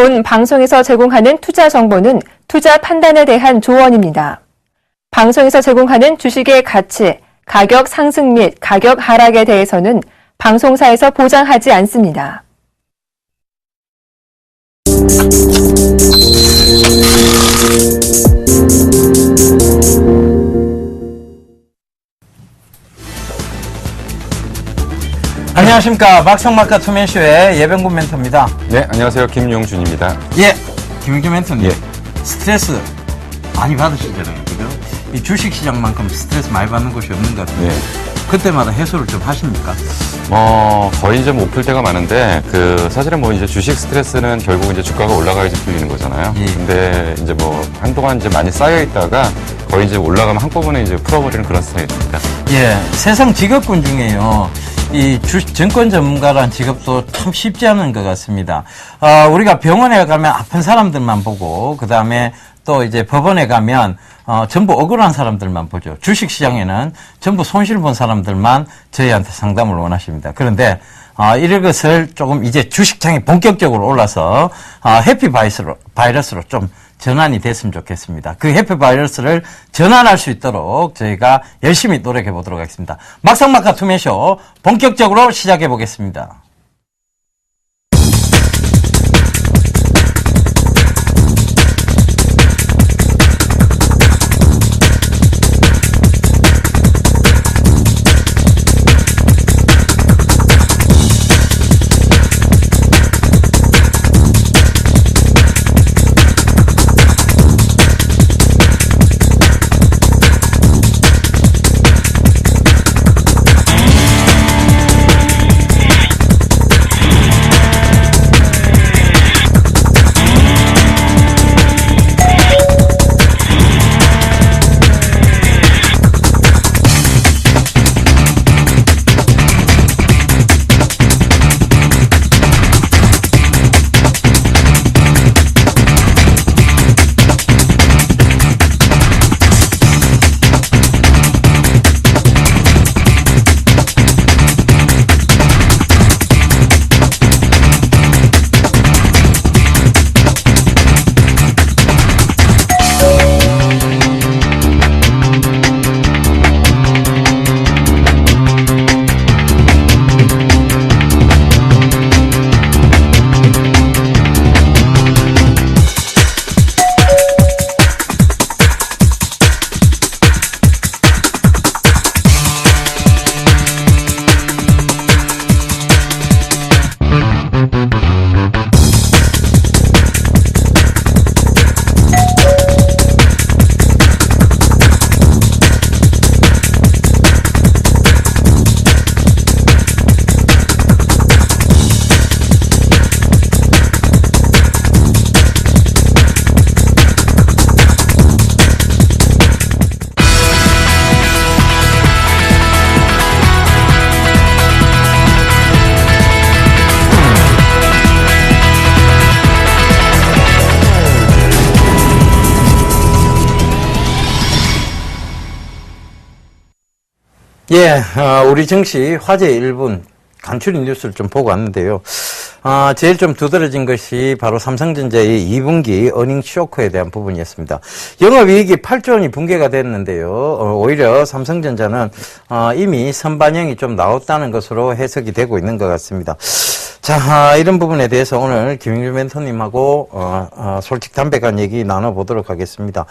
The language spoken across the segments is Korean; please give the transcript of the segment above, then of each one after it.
본 방송에서 제공하는 투자 정보는 투자 판단에 대한 조언입니다. 방송에서 제공하는 주식의 가치, 가격 상승 및 가격 하락에 대해서는 방송사에서 보장하지 않습니다. 안녕하십니까. 막상막하 투맨쇼의 예병군 멘토입니다. 네, 안녕하세요. 김용준입니다. 예, 김용준 멘토님. 예. 스트레스 많이 받으시잖아요. 그죠? 이 주식시장만큼 스트레스 많이 받는 곳이 없는 것 같은데. 네. 그때마다 해소를 좀 하십니까? 거의 이제 못 풀 때가 많은데, 사실은 이제 주식 스트레스는 결국 이제 주가가 올라가야지 풀리는 거잖아요. 예. 근데 이제 한동안 이제 많이 쌓여 있다가 거의 이제 올라가면 한꺼번에 이제 풀어버리는 그런 스타일입니다. 예, 세상 직업군 중에요. 이 증권 전문가라는 직업도 참 쉽지 않은 것 같습니다. 우리가 병원에 가면 아픈 사람들만 보고, 그 다음에 또 이제 법원에 가면, 전부 억울한 사람들만 보죠. 주식시장에는 전부 손실 본 사람들만 저희한테 상담을 원하십니다. 그런데, 이런 것을 조금 이제 주식장이 본격적으로 올라서, 해피바이러스로 좀 전환이 됐으면 좋겠습니다. 그 해피바이러스를 전환할 수 있도록 저희가 열심히 노력해 보도록 하겠습니다. 막상막하 투맨쇼 본격적으로 시작해 보겠습니다. 예, 우리 증시 화제 1분 간추린 뉴스를 좀 보고 왔는데요. 제일 좀 두드러진 것이 바로 삼성전자의 2분기 어닝 쇼크에 대한 부분이었습니다. 영업이익이 8조 원이 붕괴가 됐는데요. 오히려 삼성전자는 이미 선반영이 좀 나왔다는 것으로 해석이 되고 있는 것 같습니다. 자, 이런 부분에 대해서 오늘 김용준 멘토님하고 솔직 담백한 얘기 나눠보도록 하겠습니다.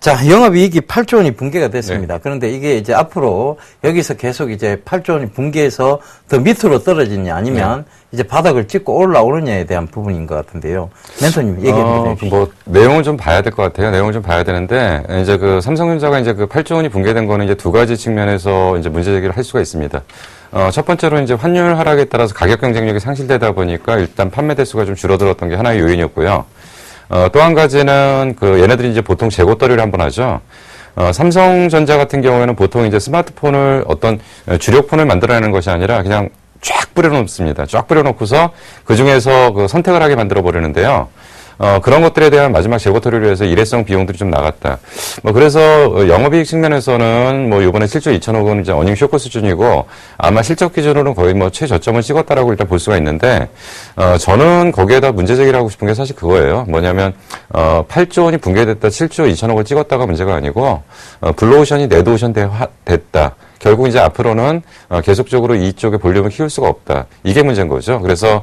자, 영업이익이 8조 원이 붕괴가 됐습니다. 네. 그런데 이게 이제 앞으로 여기서 계속 이제 8조 원이 붕괴해서 더 밑으로 떨어지냐 아니면 이제 바닥을 찍고 올라오느냐에 대한 부분인 것 같은데요. 멘토님 얘기해 주시죠. 내용을 좀 봐야 될 것 같아요. 내용을 좀 봐야 되는데, 이제 삼성전자가 이제 8조 원이 붕괴된 거는 이제 두 가지 측면에서 이제 문제 제기를 할 수가 있습니다. 첫 번째로 이제 환율 하락에 따라서 가격 경쟁력이 상실되다 보니까 일단 판매 대수가 좀 줄어들었던 게 하나의 요인이었고요. 또 한 가지는 얘네들이 이제 보통 재고떨이를 한번 하죠. 삼성전자 같은 경우에는 보통 이제 스마트폰을 어떤 주력폰을 만들어내는 것이 아니라 그냥 쫙 뿌려놓습니다. 쫙 뿌려놓고서 그 중에서 선택을 하게 만들어 버리는데요. 그런 것들에 대한 마지막 재고 처리를 위해서 일회성 비용들이 좀 나갔다. 뭐 그래서 영업이익 측면에서는 뭐 이번에 7조 2천억 원 이제 어닝 쇼크 수준이고 아마 실적 기준으로는 거의 뭐 최저점을 찍었다라고 일단 볼 수가 있는데 저는 거기에다 문제 제기를 하고 싶은 게 사실 그거예요. 뭐냐면 8조 원이 붕괴됐다, 7조 2천억을 찍었다가 문제가 아니고 블루오션이 레드오션 됐다. 결국 이제 앞으로는 계속적으로 이쪽의 볼륨을 키울 수가 없다. 이게 문제인 거죠. 그래서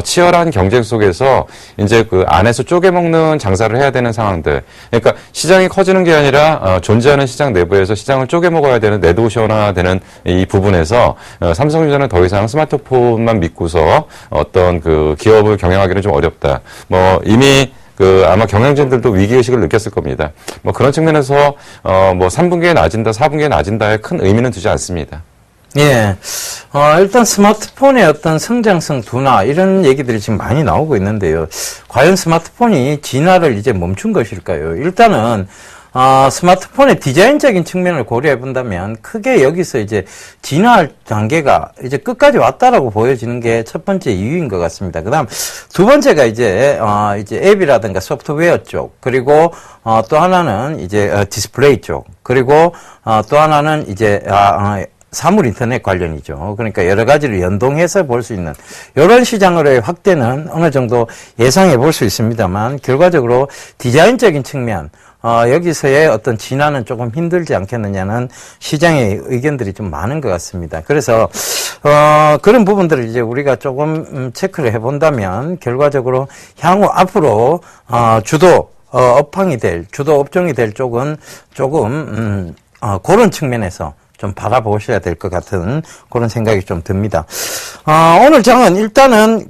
치열한 경쟁 속에서 이제 그 안에서 쪼개먹는 장사를 해야 되는 상황들. 그러니까 시장이 커지는 게 아니라 존재하는 시장 내부에서 시장을 쪼개먹어야 되는 레드오션화되는 이 부분에서 삼성전자는 더 이상 스마트폰만 믿고서 어떤 그 기업을 경영하기는 좀 어렵다. 뭐 이미 아마 경영진들도 위기의식을 느꼈을 겁니다. 뭐 그런 측면에서, 뭐 3분기에 낮은다, 4분기에 낮은다에 큰 의미는 두지 않습니다. 예. 일단 스마트폰의 어떤 성장성 둔화, 이런 얘기들이 지금 많이 나오고 있는데요. 과연 스마트폰이 진화를 이제 멈춘 것일까요? 일단은, 스마트폰의 디자인적인 측면을 고려해 본다면 크게 여기서 이제 진화할 단계가 이제 끝까지 왔다라고 보여지는 게 첫 번째 이유인 것 같습니다. 그 다음 두 번째가 이제 앱이라든가 소프트웨어 쪽, 그리고 또 하나는 이제 디스플레이 쪽, 그리고 또 하나는 이제 사물 인터넷 관련이죠. 그러니까 여러 가지를 연동해서 볼 수 있는 이런 시장으로의 확대는 어느 정도 예상해 볼 수 있습니다만 결과적으로 디자인적인 측면, 여기서의 어떤 진화는 조금 힘들지 않겠느냐는 시장의 의견들이 좀 많은 것 같습니다. 그래서, 그런 부분들을 이제 우리가 조금 체크를 해본다면, 결과적으로 향후 앞으로, 주도 업종이 될 쪽은 조금, 그런 측면에서 좀 바라보셔야 될 것 같은 그런 생각이 좀 듭니다. 오늘 장은 일단은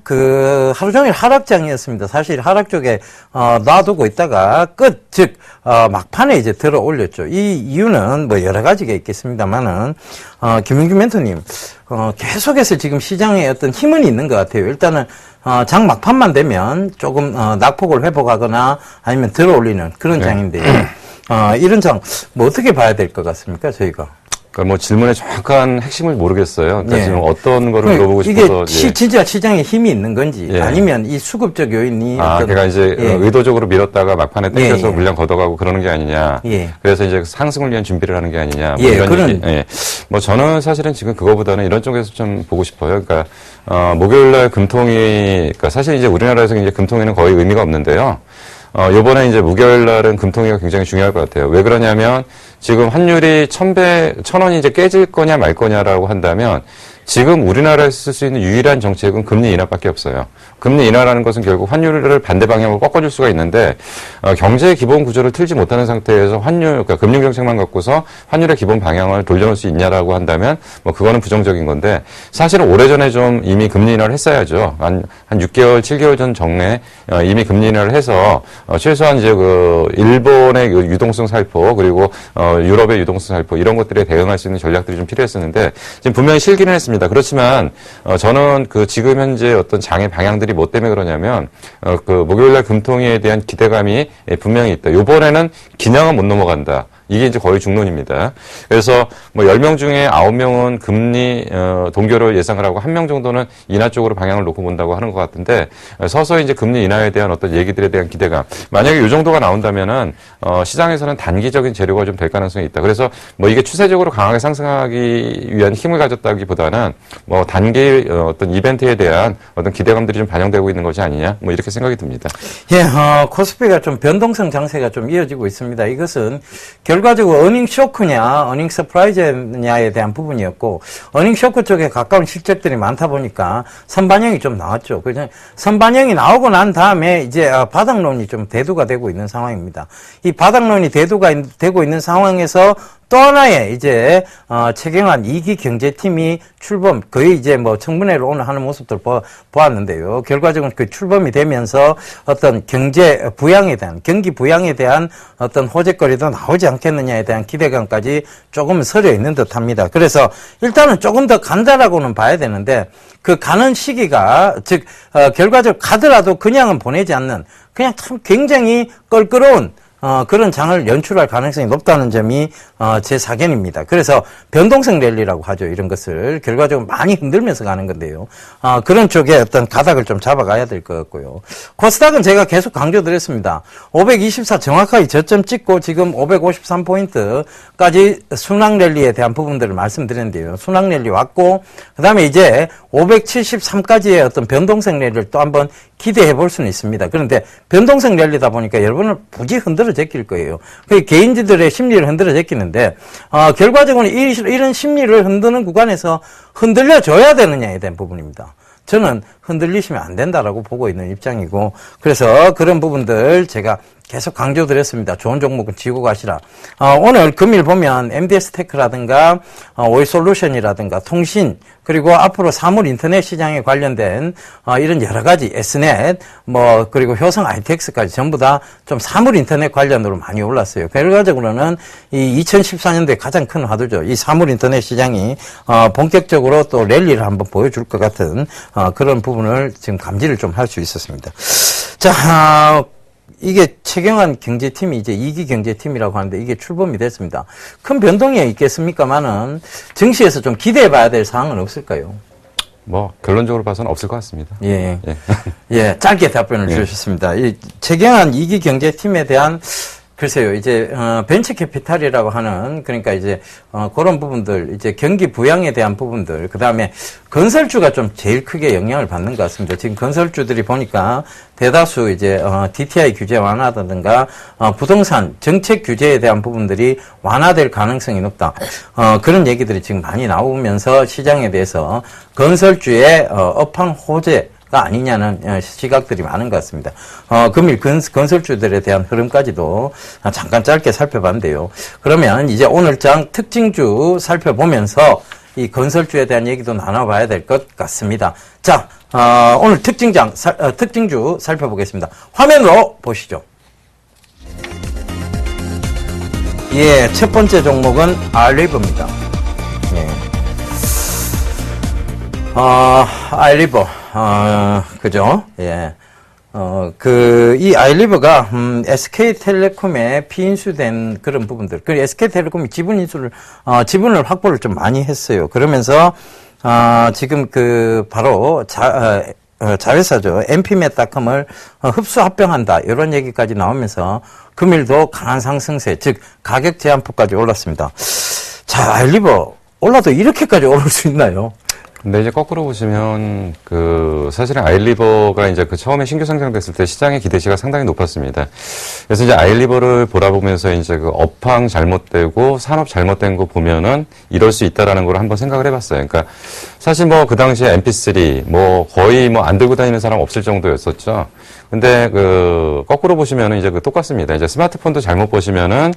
하루 종일 하락장이었습니다. 사실 하락 쪽에 놔두고 있다가 즉 막판에 이제 들어 올렸죠. 이 이유는 뭐 여러 가지가 있겠습니다만은 김용준 멘토님 계속해서 지금 시장에 어떤 힘은 있는 것 같아요. 일단은 장 막판만 되면 조금 낙폭을 회복하거나 아니면 들어 올리는 그런 네. 장인데요. 이런 장 뭐 어떻게 봐야 될 것 같습니까, 저희가? 그러니까 뭐 질문의 정확한 핵심을 모르겠어요. 그러니까 예. 지금 어떤 거를 물어보고 싶어서. 이게 진짜 시장에 힘이 있는 건지 예. 아니면 이 수급적 요인이 그러니까 이제 예. 의도적으로 밀었다가 막판에 땡겨서 예. 물량 걷어가고 그러는 게 아니냐. 예. 그래서 이제 상승을 위한 준비를 하는 게 아니냐. 뭐 예, 이런 그런- 얘기. 예. 뭐 저는 사실은 지금 그거보다는 이런 쪽에서 좀 보고 싶어요. 그러니까 목요일날 금통위, 그러니까 사실 이제 우리나라에서 이제 금통위는 거의 의미가 없는데요. 요번에 이제 목요일 날은 금통위가 굉장히 중요할 것 같아요. 왜 그러냐면 지금 환율이 1,000원이 이제 깨질 거냐 말 거냐라고 한다면 지금 우리나라에서 쓸 수 있는 유일한 정책은 금리 인하밖에 없어요. 금리 인하라는 것은 결국 환율을 반대 방향으로 꺾어줄 수가 있는데 경제의 기본 구조를 틀지 못하는 상태에서 그러니까 금융 정책만 갖고서 환율의 기본 방향을 돌려놓을 수 있냐라고 한다면 뭐 그거는 부정적인 건데 사실은 오래전에 좀 이미 금리 인하를 했어야죠. 한 6개월, 7개월 전 정례 이미 금리 인하를 해서 최소한 이제 일본의 유동성 살포 그리고 유럽의 유동성 살포 이런 것들에 대응할 수 있는 전략들이 좀 필요했었는데 지금 분명히 실기는 했습니다. 그렇지만 저는 지금 현재 어떤 장의 방향들이 뭐 때문에 그러냐면 목요일날 금통위에 대한 기대감이 분명히 있다. 이번에는 기량은 못 넘어간다. 이게 이제 거의 중론입니다. 그래서 뭐 10명 중에 9명은 금리 동결을 예상을 하고 1명 정도는 인하 쪽으로 방향을 놓고 본다고 하는 것 같은데 서서히 이제 금리 인하에 대한 어떤 얘기들에 대한 기대감. 만약에 이 정도가 나온다면은 시장에서는 단기적인 재료가 좀 될 가능성이 있다. 그래서 뭐 이게 추세적으로 강하게 상승하기 위한 힘을 가졌다기보다는 뭐 단기 어떤 이벤트에 대한 어떤 기대감들이 좀 반영되고 있는 것이 아니냐. 뭐 이렇게 생각이 듭니다. 예, 코스피가 좀 변동성 장세가 좀 이어지고 있습니다. 이것은 결과적으로 어닝 쇼크냐, 어닝 서프라이즈냐에 대한 부분이었고, 어닝 쇼크 쪽에 가까운 실적들이 많다 보니까 선반영이 좀 나왔죠. 그래서 선반영이 나오고 난 다음에 이제 바닥론이 좀 대두가 되고 있는 상황입니다. 이 바닥론이 대두가 되고 있는 상황에서 또 하나의 이제 최경환 2기 경제팀이 출범, 거의 이제 뭐 청문회를 오늘 하는 모습들 보았는데요. 결과적으로 그 출범이 되면서 어떤 경제 부양에 대한, 경기 부양에 대한 어떤 호재거리도 나오지 않겠느냐에 대한 기대감까지 조금 서려 있는 듯 합니다. 그래서 일단은 조금 더 간다라고는 봐야 되는데 그 가는 시기가 결과적으로 가더라도 그냥은 보내지 않는 그냥 참 굉장히 껄끄러운 그런 장을 연출할 가능성이 높다는 점이 제 사견입니다. 그래서 변동성 랠리라고 하죠. 이런 것을 결과적으로 많이 흔들면서 가는 건데요. 그런 쪽에 어떤 가닥을 좀 잡아가야 될 것 같고요. 코스닥은 제가 계속 강조드렸습니다. 524 정확하게 저점 찍고 지금 553포인트까지 순항 랠리에 대한 부분들을 말씀드렸는데요. 순항 랠리 왔고 그다음에 이제 573까지의 어떤 변동성 랠리를 또 한번 기대해 볼 수는 있습니다. 그런데 변동성 랠리다 보니까 여러분을 부지 흔들어 제낄 거예요. 그 개인들의 심리를 흔들어 제끼는데 결과적으로 이런 심리를 흔드는 구간에서 흔들려 줘야 되느냐에 대한 부분입니다. 저는 흔들리시면 안 된다라고 보고 있는 입장이고 그래서 그런 부분들 제가 계속 강조드렸습니다. 좋은 종목은 지고 가시라. 오늘 금일 보면 MDS테크라든가 오일솔루션이라든가 통신 그리고 앞으로 사물 인터넷 시장에 관련된 이런 여러 가지 S넷 그리고 효성 ITX까지 전부 다 좀 사물 인터넷 관련으로 많이 올랐어요. 결과적으로는 이 2014년도에 가장 큰 화두죠. 이 사물 인터넷 시장이 본격적으로 또 랠리를 한번 보여줄 것 같은 그런 부분을 지금 감지를 좀 할 수 있었습니다. 자, 이게 최경환 경제팀이 이제 2기 경제팀이라고 하는데 이게 출범이 됐습니다. 큰 변동이 있겠습니까만은 증시에서 좀 기대해 봐야 될 사항은 없을까요? 결론적으로 봐서는 없을 것 같습니다. 예. 예, 짧게 답변을 주셨습니다. 이 최경환 2기 경제팀에 대한 글쎄요, 이제, 벤처 캐피탈이라고 하는, 그러니까 이제, 그런 부분들, 이제 경기 부양에 대한 부분들, 그 다음에 건설주가 좀 제일 크게 영향을 받는 것 같습니다. 지금 건설주들이 보니까 대다수 이제, DTI 규제 완화라든가, 부동산 정책 규제에 대한 부분들이 완화될 가능성이 높다. 그런 얘기들이 지금 많이 나오면서 시장에 대해서 건설주의, 업황 호재, 아니냐는 시각들이 많은 것 같습니다. 금일 건설주들에 대한 흐름까지도 잠깐 짧게 살펴봤는데요. 그러면 이제 오늘장 특징주 살펴보면서 이 건설주에 대한 얘기도 나눠봐야 될 것 같습니다. 자, 오늘 특징주 살펴보겠습니다. 화면으로 보시죠. 예, 첫 번째 종목은 알리버입니다. 예. 알리버. 그죠? 예. 이 아이리버가, SK텔레콤에 피인수된 그런 부분들. 그리고 SK텔레콤이 지분을 확보를 좀 많이 했어요. 그러면서, 지금 바로 자회사죠. MP맷닷컴을 흡수 합병한다. 이런 얘기까지 나오면서 금일도 강한 상승세, 즉, 가격 제한폭까지 올랐습니다. 자, 아이리버, 올라도 이렇게까지 오를 수 있나요? 근데 이제 거꾸로 보시면 사실은 아일리버가 이제 처음에 신규 상장됐을 때 시장의 기대치가 상당히 높았습니다. 그래서 이제 아일리버를 보라보면서 이제 업황 잘못되고 산업 잘못된 거 보면은 이럴 수 있다라는 걸 한번 생각을 해봤어요. 그러니까 사실 그 당시에 MP3 거의 안 들고 다니는 사람 없을 정도였었죠. 근데 거꾸로 보시면은 이제 똑같습니다. 이제 스마트폰도 잘못 보시면은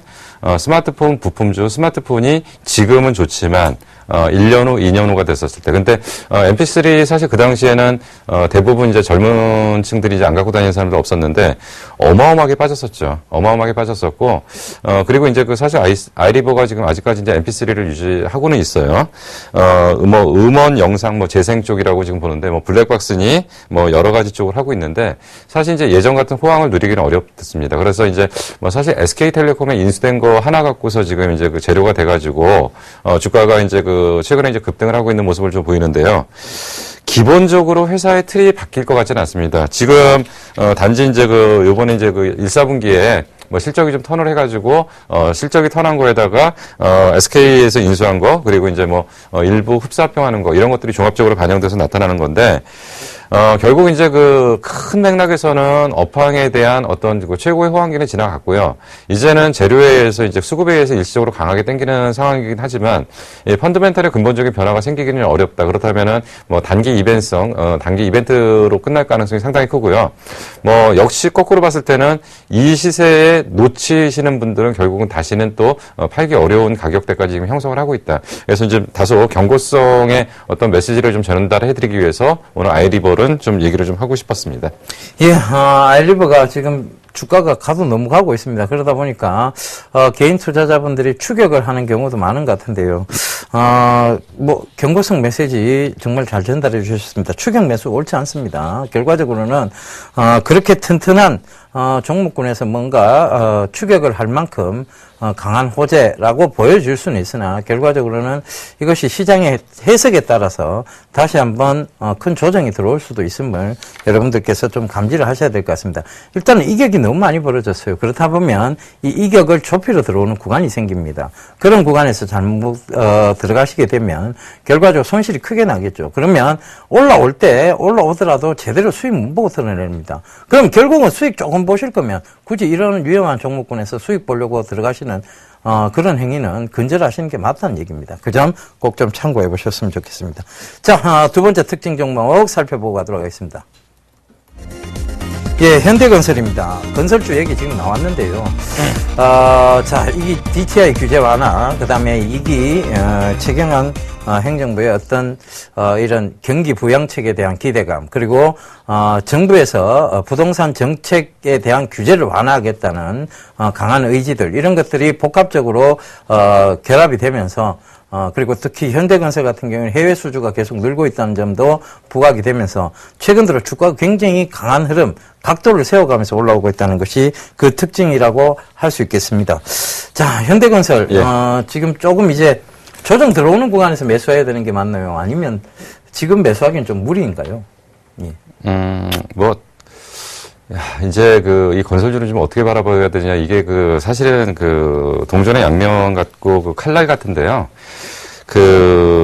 스마트폰 부품주 스마트폰이 지금은 좋지만 1년 후, 2년 후가 됐었을 때. 근데 MP3 사실 그 당시에는 대부분 이제 젊은 층들이 이제 안 갖고 다니는 사람도 없었는데 어마어마하게 빠졌었죠. 어마어마하게 빠졌었고 그리고 이제 사실 아이리버가 지금 아직까지 이제 MP3를 유지하고는 있어요. 음원, 영상, 재생 쪽이라고 지금 보는데 블랙박스니 여러 가지 쪽을 하고 있는데 사실 이제 예전 같은 호황을 누리기는 어렵습니다. 그래서 이제 사실 SK텔레콤에 인수된 거 하나 갖고서 지금 이제 재료가 돼가지고 주가가 이제 최근에 이제 급등을 하고 있는 모습을 좀 보이는데요. 기본적으로 회사의 틀이 바뀔 것 같지는 않습니다. 지금 단지 이제 요번에 이제 1사분기에 실적이 좀 턴을 해가지고 실적이 턴한 거에다가 SK에서 인수한 거 그리고 이제 일부 흡수합병하는 거 이런 것들이 종합적으로 반영돼서 나타나는 건데 결국 이제 큰 맥락에서는 업황에 대한 어떤 최고의 호황기는 지나갔고요. 이제는 재료에 의해서 이제 수급에 의해서 일시적으로 강하게 당기는 상황이긴 하지만 펀더멘털의 근본적인 변화가 생기기는 어렵다. 그렇다면은 단기 이벤트성, 단기 이벤트로 끝날 가능성이 상당히 크고요. 역시 거꾸로 봤을 때는 이 시세에 놓치시는 분들은 결국은 다시는 또 팔기 어려운 가격대까지 지금 형성을 하고 있다. 그래서 이제 다소 경고성의 어떤 메시지를 좀 전달해드리기 위해서 오늘 아이리버를 좀 얘기를 좀 하고 싶었습니다. 예, 아이리버가 지금 주가가 가도 넘어가고 있습니다. 그러다 보니까 개인 투자자분들이 추격을 하는 경우도 많은 것 같은데요. 경고성 메시지 정말 잘 전달해 주셨습니다. 추격 매수 옳지 않습니다. 결과적으로는 그렇게 튼튼한 종목군에서 뭔가 추격을 할 만큼 강한 호재라고 보여질 수는 있으나 결과적으로는 이것이 시장의 해석에 따라서 다시 한번 큰 조정이 들어올 수도 있음을 여러분들께서 좀 감지를 하셔야 될 것 같습니다. 일단은 이격이 너무 많이 벌어졌어요. 그렇다 보면 이 이격을 좁히러 들어오는 구간이 생깁니다. 그런 구간에서 잘못 들어가시게 되면 결과적으로 손실이 크게 나겠죠. 그러면 올라오더라도 제대로 수익 못 보고 털어냅니다. 그럼 결국은 수익 조금 보실 거면 굳이 이런 위험한 종목군에서 수익 보려고 들어가시는 그런 행위는 근절하시는 게 맞다는 얘기입니다. 그 점 꼭 좀 참고해 보셨으면 좋겠습니다. 자, 두 번째 특징 종목 살펴보고 가도록 하겠습니다. 예, 현대건설입니다. 건설주 얘기 지금 나왔는데요. 자, 이게 DTI 규제 완화, 그 다음에 2기, 최경환 행정부의 어떤, 이런 경기 부양책에 대한 기대감, 그리고, 정부에서 부동산 정책에 대한 규제를 완화하겠다는, 강한 의지들, 이런 것들이 복합적으로, 결합이 되면서, 그리고 특히 현대건설 같은 경우는 해외 수주가 계속 늘고 있다는 점도 부각이 되면서 최근 들어 주가가 굉장히 강한 흐름, 각도를 세워가면서 올라오고 있다는 것이 그 특징이라고 할 수 있겠습니다. 자, 현대건설, 예. 지금 조금 이제 조정 들어오는 구간에서 매수해야 되는 게 맞나요? 아니면 지금 매수하기는 좀 무리인가요? 예. 이제 이 건설주를 좀 어떻게 바라봐야 되냐, 이게 사실은 동전의 양면 같고 칼날 같은데요.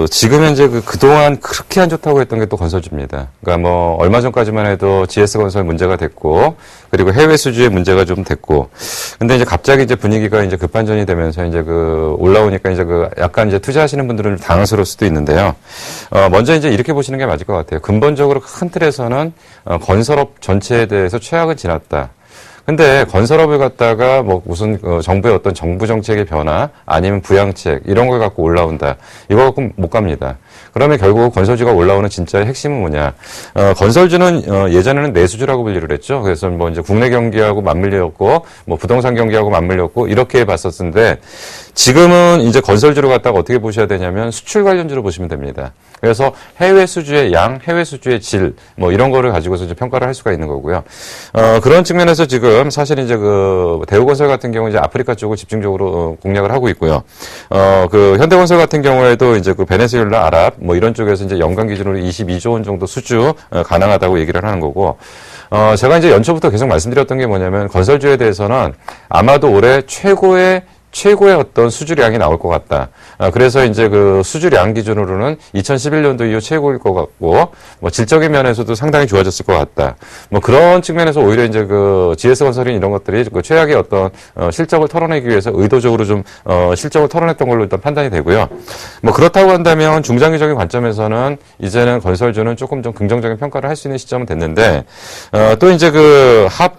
지금 현재 그동안 그렇게 안 좋다고 했던 게 또 건설주입니다. 그러니까 얼마 전까지만 해도 GS건설 문제가 됐고, 그리고 해외 수주의 문제가 좀 됐고, 근데 이제 갑자기 이제 분위기가 이제 급반전이 되면서 이제 올라오니까 이제 약간 이제 투자하시는 분들은 당황스러울 수도 있는데요. 먼저 이제 이렇게 보시는 게 맞을 것 같아요. 근본적으로 큰 틀에서는 건설업 전체에 대해서 최악은 지났다. 근데 건설업을 갖다가 무슨 정부의 어떤 정부 정책의 변화 아니면 부양책 이런 걸 갖고 올라온다. 이거 갖고 못 갑니다. 그러면 결국 건설주가 올라오는 진짜의 핵심은 뭐냐? 건설주는 예전에는 내수주라고 분류를 했죠. 그래서 이제 국내 경기하고 맞물렸고 부동산 경기하고 맞물렸고 이렇게 봤었는데 지금은 이제 건설주를 갖다가 어떻게 보셔야 되냐면 수출 관련주로 보시면 됩니다. 그래서 해외 수주의 양, 해외 수주의 질, 이런 거를 가지고서 이제 평가를 할 수가 있는 거고요. 그런 측면에서 지금 사실 이제 대우건설 같은 경우 이제 아프리카 쪽을 집중적으로 공략을 하고 있고요. 현대건설 같은 경우에도 이제 베네수엘라, 아랍, 이런 쪽에서 이제 연간 기준으로 22조 원 정도 수주 가능하다고 얘기를 하는 거고. 제가 이제 연초부터 계속 말씀드렸던 게 뭐냐면 건설주에 대해서는 아마도 올해 최고의 어떤 수주량이 나올 것 같다. 그래서 이제 수주량 기준으로는 2011년도 이후 최고일 것 같고, 질적인 면에서도 상당히 좋아졌을 것 같다. 그런 측면에서 오히려 이제 GS건설인 이런 것들이 최악의 어떤, 실적을 털어내기 위해서 의도적으로 좀, 실적을 털어냈던 걸로 일단 판단이 되고요. 그렇다고 한다면 중장기적인 관점에서는 이제는 건설주는 조금 좀 긍정적인 평가를 할 수 있는 시점은 됐는데, 또 이제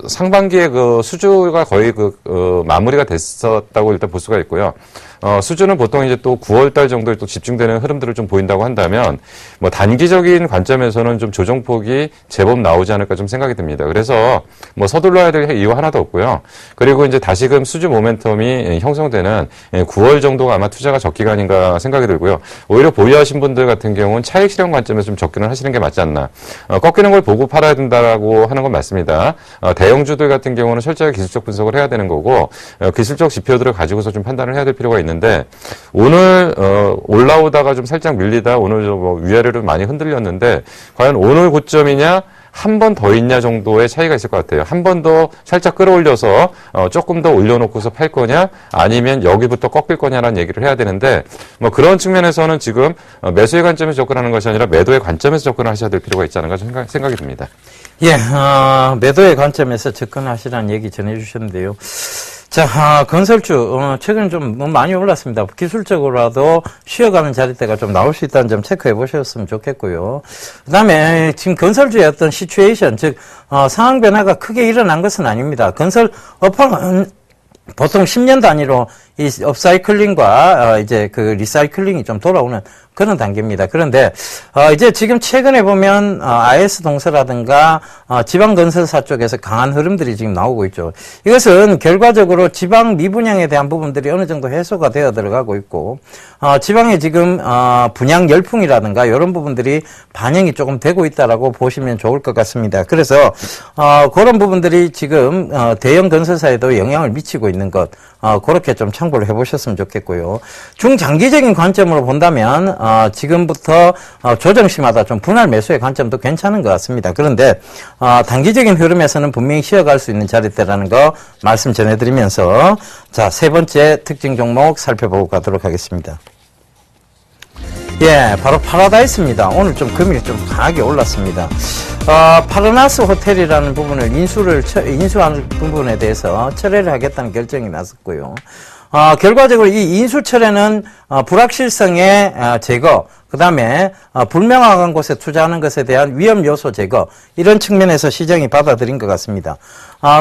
상반기에 수주가 거의 마무리가 됐었다고 일단 볼 수가 있고요. 수주는 보통 이제 또 9월달 정도에 또 집중되는 흐름들을 좀 보인다고 한다면, 단기적인 관점에서는 좀 조정폭이 제법 나오지 않을까 좀 생각이 듭니다. 그래서 서둘러야 될 이유 하나도 없고요. 그리고 이제 다시금 수주 모멘텀이 형성되는 9월 정도가 아마 투자가 적기가 아닌가 생각이 들고요. 오히려 보유하신 분들 같은 경우는 차익 실현 관점에서 좀 접근을 하시는 게 맞지 않나. 꺾이는 걸 보고 팔아야 된다라고 하는 건 맞습니다. 대형주들 같은 경우는 철저하게 기술적 분석을 해야 되는 거고, 기술적 지표들을 가지고서 좀 판단을 해야 될 필요가 있는데, 오늘 올라오다가 좀 살짝 밀리다 오늘 위아래로 많이 흔들렸는데 과연 오늘 고점이냐 한 번 더 있냐 정도의 차이가 있을 것 같아요. 한 번 더 살짝 끌어올려서 조금 더 올려놓고서 팔 거냐 아니면 여기부터 꺾일 거냐라는 얘기를 해야 되는데 그런 측면에서는 지금 매수의 관점에서 접근하는 것이 아니라 매도의 관점에서 접근을 하셔야 될 필요가 있지 않은가 생각이 듭니다. 예, 매도의 관점에서 접근하시라는 얘기 전해주셨는데요. 자, 건설주, 최근 좀 많이 올랐습니다. 기술적으로라도 쉬어가는 자리대가 좀 나올 수 있다는 점 체크해 보셨으면 좋겠고요. 그 다음에 지금 건설주의 어떤 시츄에이션, 즉, 상황 변화가 크게 일어난 것은 아닙니다. 건설 업황은 보통 10년 단위로 이 업사이클링과 이제 그 리사이클링이 좀 돌아오는 그런 단계입니다. 그런데 이제 지금 최근에 보면 IS 동서라든가 지방 건설사 쪽에서 강한 흐름들이 지금 나오고 있죠. 이것은 결과적으로 지방 미분양에 대한 부분들이 어느 정도 해소가 되어 들어가고 있고 지방에 지금 분양 열풍이라든가 이런 부분들이 반영이 조금 되고 있다라고 보시면 좋을 것 같습니다. 그래서 그런 부분들이 지금 대형 건설사에도 영향을 미치고 있는 것 그렇게 좀 참고를 해보셨으면 좋겠고요. 중장기적인 관점으로 본다면 지금부터 조정시마다 좀 분할 매수의 관점도 괜찮은 것 같습니다. 그런데 단기적인 흐름에서는 분명히 쉬어갈 수 있는 자리대라는 거 말씀 전해드리면서 자, 세 번째 특징 종목 살펴보고 가도록 하겠습니다. 예, 바로 파라다이스입니다. 오늘 좀 금일이 좀 강하게 올랐습니다. 파라나스 호텔이라는 부분을 인수하는 부분에 대해서 철회를 하겠다는 결정이 났었고요. 결과적으로 이 인수 철회는 불확실성의 제거, 그 다음에 불명확한 곳에 투자하는 것에 대한 위험 요소 제거, 이런 측면에서 시장이 받아들인 것 같습니다.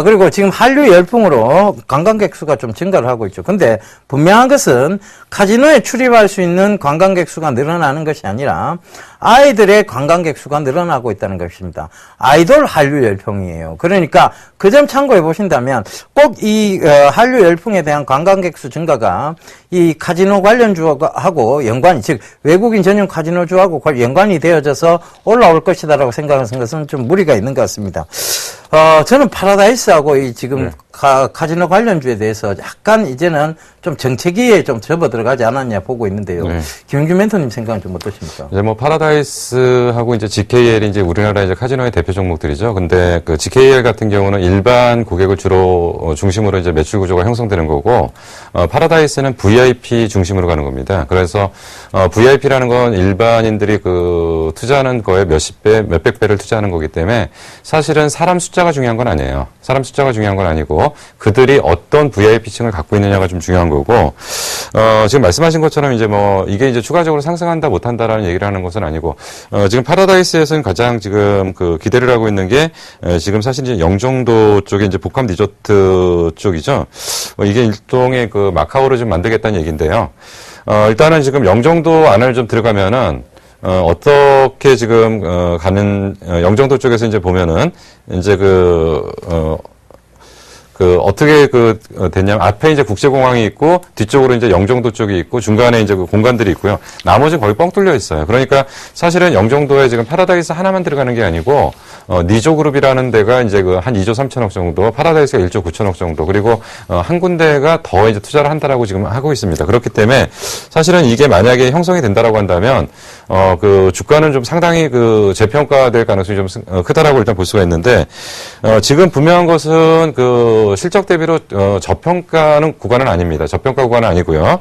그리고 지금 한류 열풍으로 관광객 수가 좀 증가를 하고 있죠. 근데 분명한 것은 카지노에 출입할 수 있는 관광객 수가 늘어나는 것이 아니라 아이들의 관광객 수가 늘어나고 있다는 것입니다. 아이돌 한류 열풍이에요. 그러니까 그 점 참고해 보신다면 꼭 이 한류 열풍에 대한 관광객 수 증가가 이 카지노 관련주하고 연관이, 즉 외국인 전용 카지노주하고 연관이 되어져서 올라올 것이다라고 생각하는 것은 좀 무리가 있는 것 같습니다. 저는 파라다이스하고 이 지금 카지노 관련주에 대해서 약간 이제는 좀 정체기에 좀 접어 들어가지 않았냐 보고 있는데요. 김윤규 멘토님 생각은 좀 어떠십니까? 이제 뭐 파라다이스하고 이제 GKL이 이제 우리나라 이제 카지노의 대표 종목들이죠. 근데 그 GKL 같은 경우는 일반 고객을 주로 중심으로 이제 매출 구조가 형성되는 거고, 파라다이스는 VIP 중심으로 가는 겁니다. 그래서 VIP라는 건 일반인들이 그 투자하는 거에 몇십 배, 몇백 배를 투자하는 거기 때문에 사실은 사람 숫자가 중요한 건 아니에요. 사람 숫자가 중요한 건 아니고 그들이 어떤 VIP층을 갖고 있느냐가 좀 중요한 거고, 지금 말씀하신 것처럼 이제 뭐 이게 이제 추가적으로 상승한다 못한다라는 얘기를 하는 것은 아니고, 지금 파라다이스에서는 가장 지금 그 기대를 하고 있는 게 지금 사실 이제 영종도 쪽에 이제 복합 리조트 쪽이죠. 이게 일종의 그 마카오를 좀 만들겠다는 얘기인데요. 일단은 지금 영종도 안을 좀 들어가면은 어떻게 지금 가는 영종도 쪽에서 이제 보면은 이제 어떻게 됐냐면 앞에 이제 국제공항이 있고 뒤쪽으로 이제 영종도 쪽이 있고 중간에 이제 그 공간들이 있고요. 나머지 거의 뻥 뚫려 있어요. 그러니까 사실은 영종도에 지금 파라다이스 하나만 들어가는 게 아니고 니조그룹이라는 데가 이제 그 한 2조 3천억 정도, 파라다이스가 1조 9천억 정도, 그리고 한 군데가 더 이제 투자를 한다라고 지금 하고 있습니다. 그렇기 때문에 사실은 이게 만약에 형성이 된다라고 한다면 그 주가는 좀 상당히 그 재평가될 가능성이 좀 크다라고 일단 볼 수가 있는데, 지금 분명한 것은 그 실적 대비로 저평가는 구간은 아닙니다. 저평가 구간은 아니고요.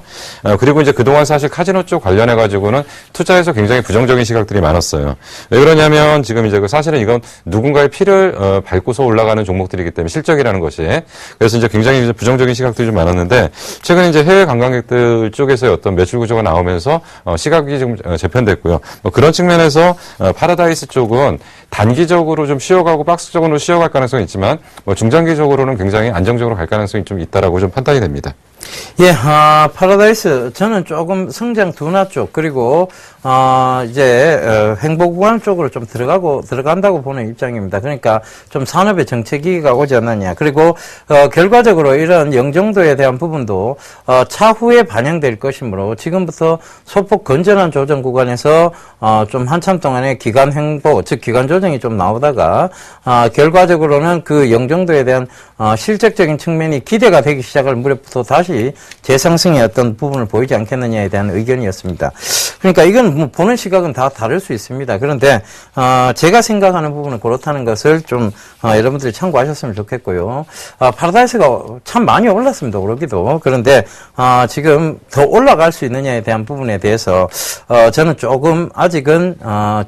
그리고 이제 그동안 사실 카지노 쪽 관련해 가지고는 투자에서 굉장히 부정적인 시각들이 많았어요. 왜 그러냐면 지금 이제 사실은 이건 누군가의 피를 밟고서 올라가는 종목들이기 때문에 실적이라는 것이, 그래서 이제 굉장히 이제 부정적인 시각들이 좀 많았는데, 최근에 이제 해외 관광객들 쪽에서의 어떤 매출 구조가 나오면서 시각이 좀 재편됐고요. 뭐 그런 측면에서 파라다이스 쪽은 단기적으로 좀 쉬어가고 박스적으로 쉬어갈 가능성이 있지만 뭐 중장기적으로는 굉장히 안정적으로 갈 가능성이 좀 있다라고 좀 판단이 됩니다. 예, 파라다이스 저는 조금 성장 둔화 쪽, 그리고 이제 행보구간 쪽으로 좀 들어간다고 보는 입장입니다. 그러니까 좀 산업의 정체기가 오지 않느냐. 그리고 결과적으로 이런 영종도에 대한 부분도 차후에 반영될 것이므로 지금부터 소폭 건전한 조정 구간에서 좀 한참 동안의 기간 횡보, 즉 기간 조정이 좀 나오다가 결과적으로는 그 영종도에 대한 실적적인 측면이 기대가 되기 시작할 무렵부터 다시 재상승의 어떤 부분을 보이지 않겠느냐에 대한 의견이었습니다. 그러니까 이건 뭐 보는 시각은 다 다를 수 있습니다. 그런데 제가 생각하는 부분은 그렇다는 것을 좀 여러분들이 참고하셨으면 좋겠고요. 파라다이스가 참 많이 올랐습니다. 오르기도. 그런데 지금 더 올라갈 수 있느냐에 대한 부분에 대해서 저는 조금 아직은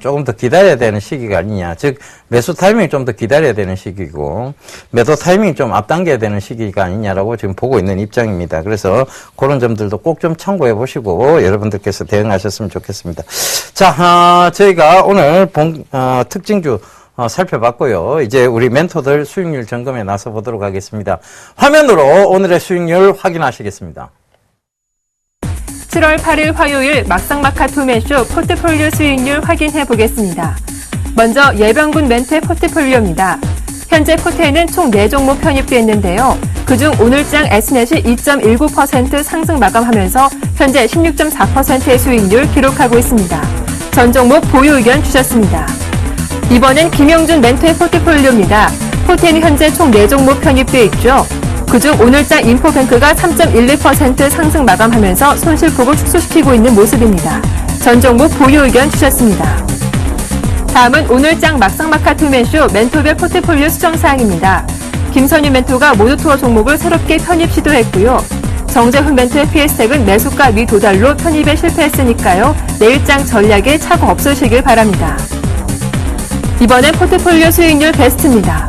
조금 더 기다려야 되는 시기가 아니냐. 즉 매수 타이밍이 좀 더 기다려야 되는 시기고 매도 타이밍이 좀 앞당겨야 되는 시기가 아니냐라고 지금 보고 있는 입장입니다. 그래서 그런 점들도 꼭 좀 참고해 보시고 여러분들께서 대응하셨으면 좋겠습니다. 자, 저희가 오늘 특징주 살펴봤고요. 이제 우리 멘토들 수익률 점검에 나서 보도록 하겠습니다. 화면으로 오늘의 수익률 확인하시겠습니다. 7월 8일 화요일 막상막하 투맨쇼 포트폴리오 수익률 확인해 보겠습니다. 먼저 예병군 멘토의 포트폴리오입니다. 현재 포트에는 총 4종목 편입되어 있는데요. 그중 오늘장 S넷이 2.19% 상승 마감하면서 현재 16.4%의 수익률 기록하고 있습니다. 전 종목 보유 의견 주셨습니다. 이번엔 김용준 멘토의 포트폴리오입니다. 포트에는 현재 총 4종목 편입되어 있죠. 그중 오늘장 인포뱅크가 3.12% 상승 마감하면서 손실폭을 축소시키고 있는 모습입니다. 전 종목 보유 의견 주셨습니다. 다음은 오늘장 막상막하 투맨쇼 멘토별 포트폴리오 수정사항입니다. 김선유 멘토가 모노투어 종목을 새롭게 편입 시도했고요. 정재훈 멘토의 PS텍은 매수가 미도달로 편입에 실패했으니까요. 내일장 전략에 착오 없으시길 바랍니다. 이번엔 포트폴리오 수익률 베스트입니다.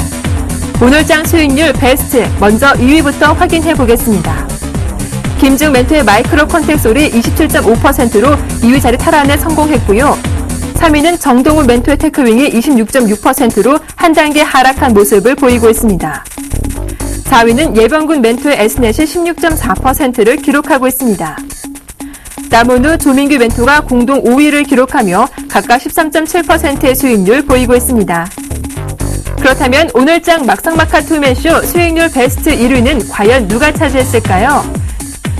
오늘장 수익률 베스트, 먼저 2위부터 확인해 보겠습니다. 김중 멘토의 마이크로 컨택솔이 27.5%로 2위 자리 탈환에 성공했고요. 3위는 정동훈 멘토의 테크윙이 26.6%로 한 단계 하락한 모습을 보이고 있습니다. 4위는 예병군 멘토의 S넷이 16.4%를 기록하고 있습니다. 남은우 조민규 멘토가 공동 5위를 기록하며 각각 13.7%의 수익률 보이고 있습니다. 그렇다면 오늘장 막상막하 투맨쇼 수익률 베스트 1위는 과연 누가 차지했을까요?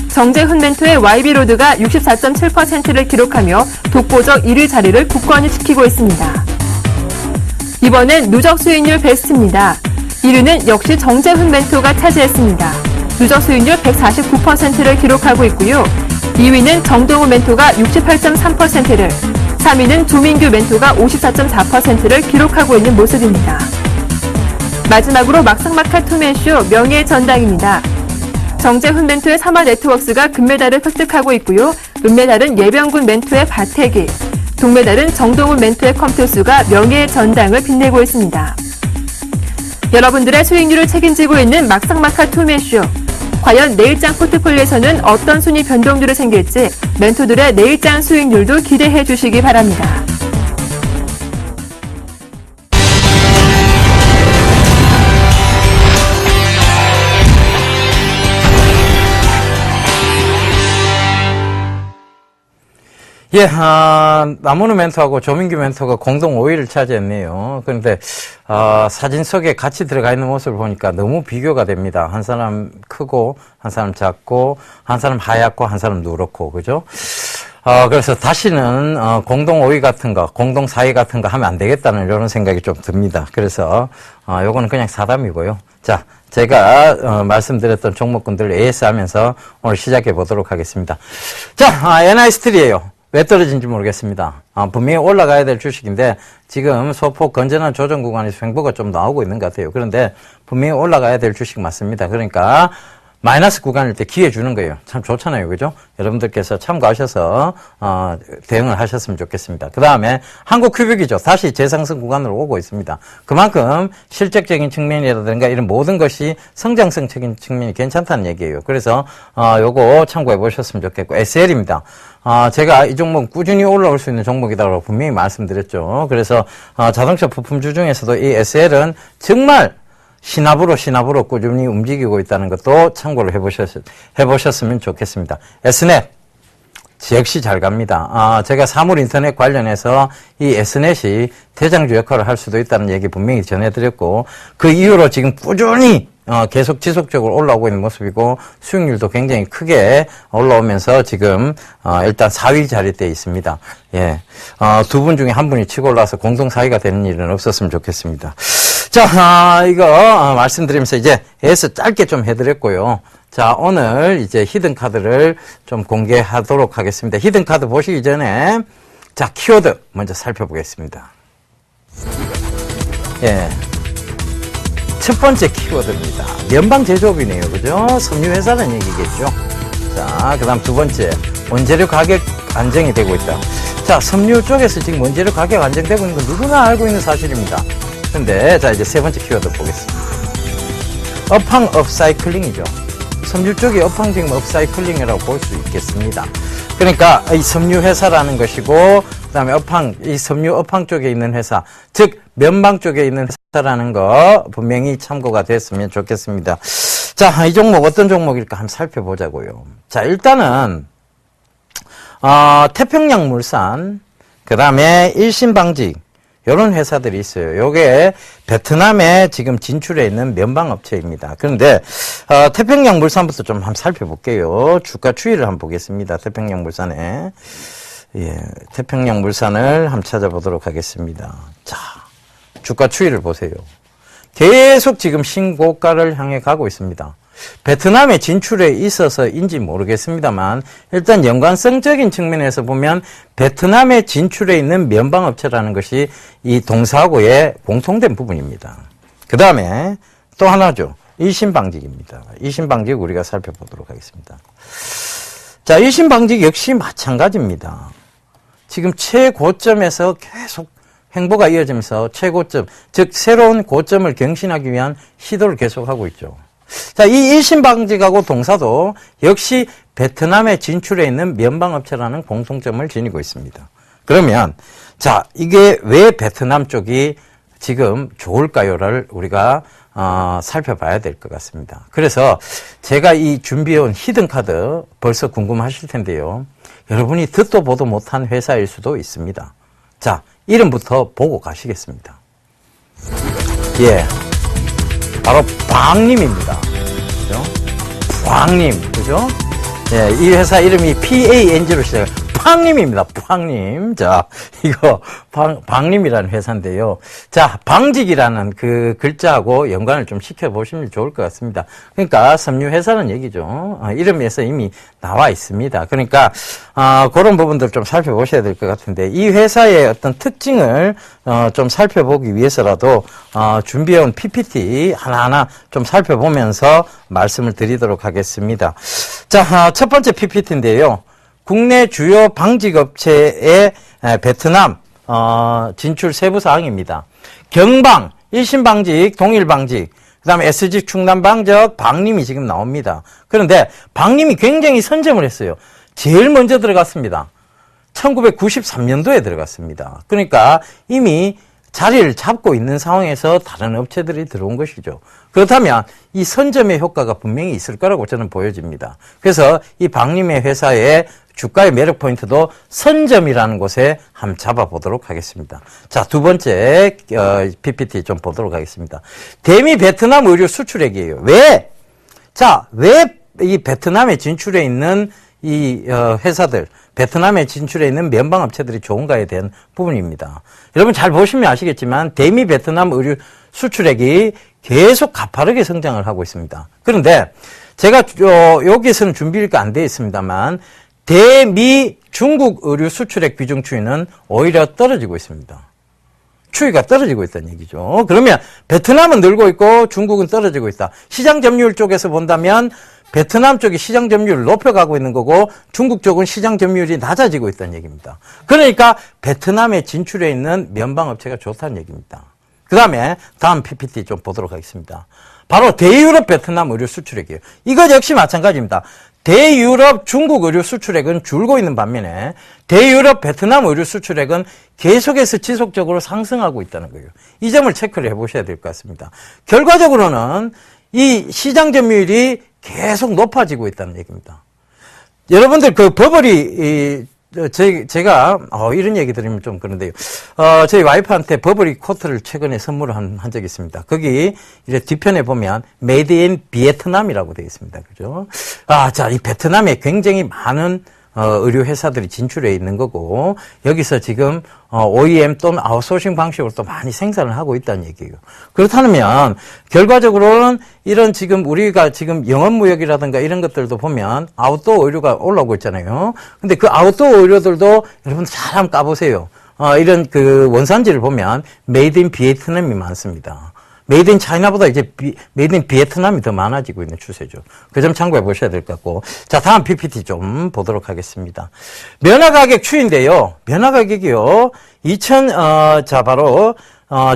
정재훈 멘토의 YB로드가 64.7%를 기록하며 독보적 1위 자리를 굳건히 지키고 있습니다. 이번엔 누적 수익률 베스트입니다. 1위는 역시 정재훈 멘토가 차지했습니다. 누적 수익률 149%를 기록하고 있고요. 2위는 정동훈 멘토가 68.3%를, 3위는 조민규 멘토가 54.4%를 기록하고 있는 모습입니다. 마지막으로 막상막하 투맨쇼 명예의 전당입니다. 정재훈 멘토의 삼화네트워크스가 금메달을 획득하고 있고요. 은메달은 예병군 멘토의 바태기, 동메달은 정동훈 멘토의 컴투스가 명예의 전당을 빛내고 있습니다. 여러분들의 수익률을 책임지고 있는 막상막하 투맨쇼. 과연 내일장 포트폴리오에서는 어떤 순위 변동들이 생길지 멘토들의 내일장 수익률도 기대해 주시기 바랍니다. 예, 남은우 멘토하고 조민규 멘토가 공동 5위를 차지했네요. 그런데, 사진 속에 같이 들어가 있는 모습을 보니까 너무 비교가 됩니다. 한 사람 크고, 한 사람 작고, 한 사람 하얗고, 한 사람 누렇고, 그죠? 그래서 다시는, 공동 5위 같은 거, 공동 4위 같은 거 하면 안 되겠다는 이런 생각이 좀 듭니다. 그래서, 요거는 그냥 사담이고요. 자, 제가, 말씀드렸던 종목군들 AS 하면서 오늘 시작해 보도록 하겠습니다. 자, NI스틸이에요. 왜 떨어진지 모르겠습니다. 분명히 올라가야 될 주식인데 지금 소폭 건전한 조정 구간에서 횡보가 좀 나오고 있는 것 같아요. 그런데 분명히 올라가야 될 주식 맞습니다. 그러니까 마이너스 구간일 때 기회 주는 거예요. 참 좋잖아요. 그죠? 여러분들께서 참고하셔서 대응을 하셨으면 좋겠습니다. 그 다음에 한국 큐빅이죠. 다시 재상승 구간으로 오고 있습니다. 그만큼 실적적인 측면이라든가 이런 모든 것이 성장성적인 측면이 괜찮다는 얘기예요. 그래서 요거 참고해 보셨으면 좋겠고 SL입니다. 제가 이 종목 꾸준히 올라올 수 있는 종목이라고 분명히 말씀드렸죠. 그래서 자동차 부품주 중에서도 이 SL은 정말 시나브로 꾸준히 움직이고 있다는 것도 참고를 해보셨으면 좋겠습니다. S넷 역시 잘 갑니다. 제가 사물 인터넷 관련해서 이 S넷이 대장주 역할을 할 수도 있다는 얘기 분명히 전해드렸고 그 이후로 지금 꾸준히 계속 지속적으로 올라오고 있는 모습이고 수익률도 굉장히 크게 올라오면서 지금 일단 4위 자리대에 있습니다. 예, 두 분 중에 한 분이 치고 올라와서 공동 4위가 되는 일은 없었으면 좋겠습니다. 자, 이거 말씀드리면서 이제 AS 짧게 좀 해드렸고요. 자, 오늘 이제 히든 카드를 좀 공개하도록 하겠습니다. 히든 카드 보시기 전에 자, 키워드 먼저 살펴보겠습니다. 예. 첫 번째 키워드입니다. 면방 제조업이네요. 그죠? 섬유회사라는 얘기겠죠. 자, 그 다음 두 번째. 원재료 가격 안정이 되고 있다. 자, 섬유 쪽에서 지금 원재료 가격 안정되고 있는 건 누구나 알고 있는 사실입니다. 근데, 자, 이제 세 번째 키워드 보겠습니다. 업황 업사이클링이죠. 섬유 쪽이 업황 지금 업사이클링이라고 볼 수 있겠습니다. 그러니까, 이 섬유회사라는 것이고, 그 다음에 업황, 이 섬유 업황 쪽에 있는 회사, 즉, 면방 쪽에 있는 회사라는 거 분명히 참고가 됐으면 좋겠습니다. 자, 이 종목 어떤 종목일까 한번 살펴보자고요. 자, 일단은 태평양물산, 그 다음에 일신방직, 이런 회사들이 있어요. 요게 베트남에 지금 진출해 있는 면방업체입니다. 그런데 태평양물산부터 좀 한번 살펴볼게요. 주가 추이를 한번 보겠습니다. 태평양물산에. 예, 태평양물산을 한번 찾아보도록 하겠습니다. 자, 주가 추이를 보세요. 계속 지금 신고가를 향해 가고 있습니다. 베트남에 진출해 있어서인지 모르겠습니다만 일단 연관성적인 측면에서 보면 베트남에 진출해 있는 면방업체라는 것이 이 동사하고의 공통된 부분입니다. 그 다음에 또 하나죠. 일신방직입니다. 일신방직 우리가 살펴보도록 하겠습니다. 자, 일신방직 역시 마찬가지입니다. 지금 최고점에서 계속 행보가 이어지면서 최고점, 즉 새로운 고점을 경신하기 위한 시도를 계속하고 있죠. 자, 이 일신방직하고 동사도 역시 베트남에 진출해 있는 면방업체라는 공통점을 지니고 있습니다. 그러면 자, 이게 왜 베트남 쪽이 지금 좋을까요를 우리가 살펴봐야 될 것 같습니다. 그래서 제가 이 준비해온 히든카드 벌써 궁금하실 텐데요. 여러분이 듣도 보도 못한 회사일 수도 있습니다. 자, 이름부터 보고 가시겠습니다. 예. 바로 방림입니다. 그죠? 방림. 그죠? 예, 이 회사 이름이 PANG로 시작해요. 팡림입니다. 팡림. 자, 이거 방림이라는 회사인데요. 자, 방직이라는 그 글자하고 연관을 좀 시켜보시면 좋을 것 같습니다. 그러니까 섬유 회사는 얘기죠. 이름에서 이미 나와 있습니다. 그러니까 그런 부분들 좀 살펴보셔야 될 것 같은데 이 회사의 어떤 특징을 좀 살펴보기 위해서라도 준비해온 PPT 하나하나 좀 살펴보면서 말씀을 드리도록 하겠습니다. 자, 첫 번째 PPT인데요. 국내 주요 방직업체의 베트남 진출 세부 사항입니다. 경방, 일신방직, 동일방직, 그 다음에 SG 충남방적, 방림이 지금 나옵니다. 그런데 방림이 굉장히 선점을 했어요. 제일 먼저 들어갔습니다. 1993년도에 들어갔습니다. 그러니까 이미 자리를 잡고 있는 상황에서 다른 업체들이 들어온 것이죠. 그렇다면 이 선점의 효과가 분명히 있을 거라고 저는 보여집니다. 그래서 이 방림의 회사의 주가의 매력 포인트도 선점이라는 곳에 한번 잡아보도록 하겠습니다. 자, 두 번째 PPT 좀 보도록 하겠습니다. 대미 베트남 의류 수출액이에요. 왜? 자, 왜 이 베트남에 진출해 있는 이 회사들, 베트남에 진출해 있는 면방업체들이 좋은가에 대한 부분입니다. 여러분 잘 보시면 아시겠지만 대미 베트남 의류 수출액이 계속 가파르게 성장을 하고 있습니다. 그런데 제가 여기에서는 준비가 안 되어 있습니다만 대미 중국 의류 수출액 비중 추이는 오히려 떨어지고 있습니다. 추이가 떨어지고 있다는 얘기죠. 그러면 베트남은 늘고 있고 중국은 떨어지고 있다. 시장 점유율 쪽에서 본다면 베트남 쪽이 시장 점유율을 높여가고 있는 거고 중국 쪽은 시장 점유율이 낮아지고 있다는 얘기입니다. 그러니까 베트남에 진출해 있는 면방업체가 좋다는 얘기입니다. 그 다음에 다음 PPT 좀 보도록 하겠습니다. 바로 대유럽 베트남 의류 수출액이에요. 이것 역시 마찬가지입니다. 대유럽 중국 의류 수출액은 줄고 있는 반면에 대유럽 베트남 의류 수출액은 계속해서 지속적으로 상승하고 있다는 거예요. 이 점을 체크를 해보셔야 될 것 같습니다. 결과적으로는 이 시장 점유율이 계속 높아지고 있다는 얘기입니다. 여러분들 그 버버리 제가 이런 얘기 드리면 좀 그런데요. 저희 와이프한테 버버리 코트를 최근에 선물을 한 적이 있습니다. 거기 이제 뒤편에 보면 메이드 인 비에트남이라고 되어 있습니다. 그죠? 자, 이 베트남에 굉장히 많은 의류 회사들이 진출해 있는 거고 여기서 지금 OEM 또는 아웃소싱 방식으로 또 많이 생산을 하고 있다는 얘기예요. 그렇다면 결과적으로는 이런 지금 우리가 지금 영업무역이라든가 이런 것들도 보면 아웃도어 의류가 올라오고 있잖아요. 근데 그 아웃도어 의류들도 여러분 잘 한번 까보세요. 이런 그 원산지를 보면 메이드 인 비에트남이 많습니다. 메이드 인 차이나보다 이제 메이드 인 비에트남이 더 많아지고 있는 추세죠. 그 점 참고해 보셔야 될 것 같고. 자, 다음 PPT 좀 보도록 하겠습니다. 면화 가격 추이인데요. 면화 가격이요. 바로,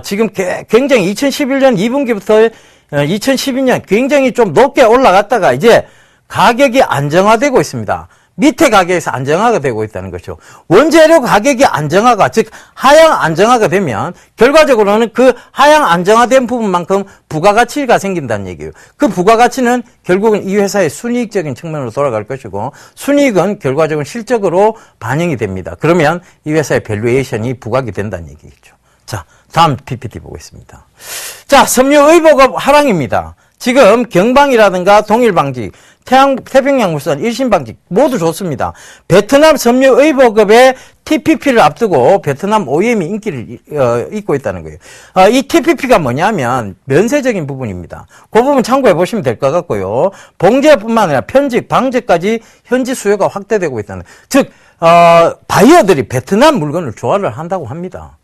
지금 굉장히 2011년 2분기부터 2012년 굉장히 좀 높게 올라갔다가 이제 가격이 안정화되고 있습니다. 밑에 가격에서 안정화가 되고 있다는 것이죠. 원재료 가격이 안정화가, 즉 하향 안정화가 되면 결과적으로는 그 하향 안정화된 부분만큼 부가가치가 생긴다는 얘기예요. 그 부가가치는 결국은 이 회사의 순이익적인 측면으로 돌아갈 것이고, 순이익은 결과적으로 실적으로 반영이 됩니다. 그러면 이 회사의 밸류에이션이 부각이 된다는 얘기겠죠. 자, 다음 PPT 보겠습니다. 자, 섬유의복업 하락입니다. 지금 경방이라든가 동일방직, 태평양물산, 일신방직 모두 좋습니다. 베트남 섬유의복업의 TPP를 앞두고 베트남 OEM이 인기를 잇고 있다는 거예요. 이 TPP가 뭐냐면 면세적인 부분입니다. 그 부분 참고해 보시면 될 것 같고요. 봉제뿐만 아니라 편직, 방제까지 현지 수요가 확대되고 있다는, 즉 바이어들이 베트남 물건을 좋아를 한다고 합니다.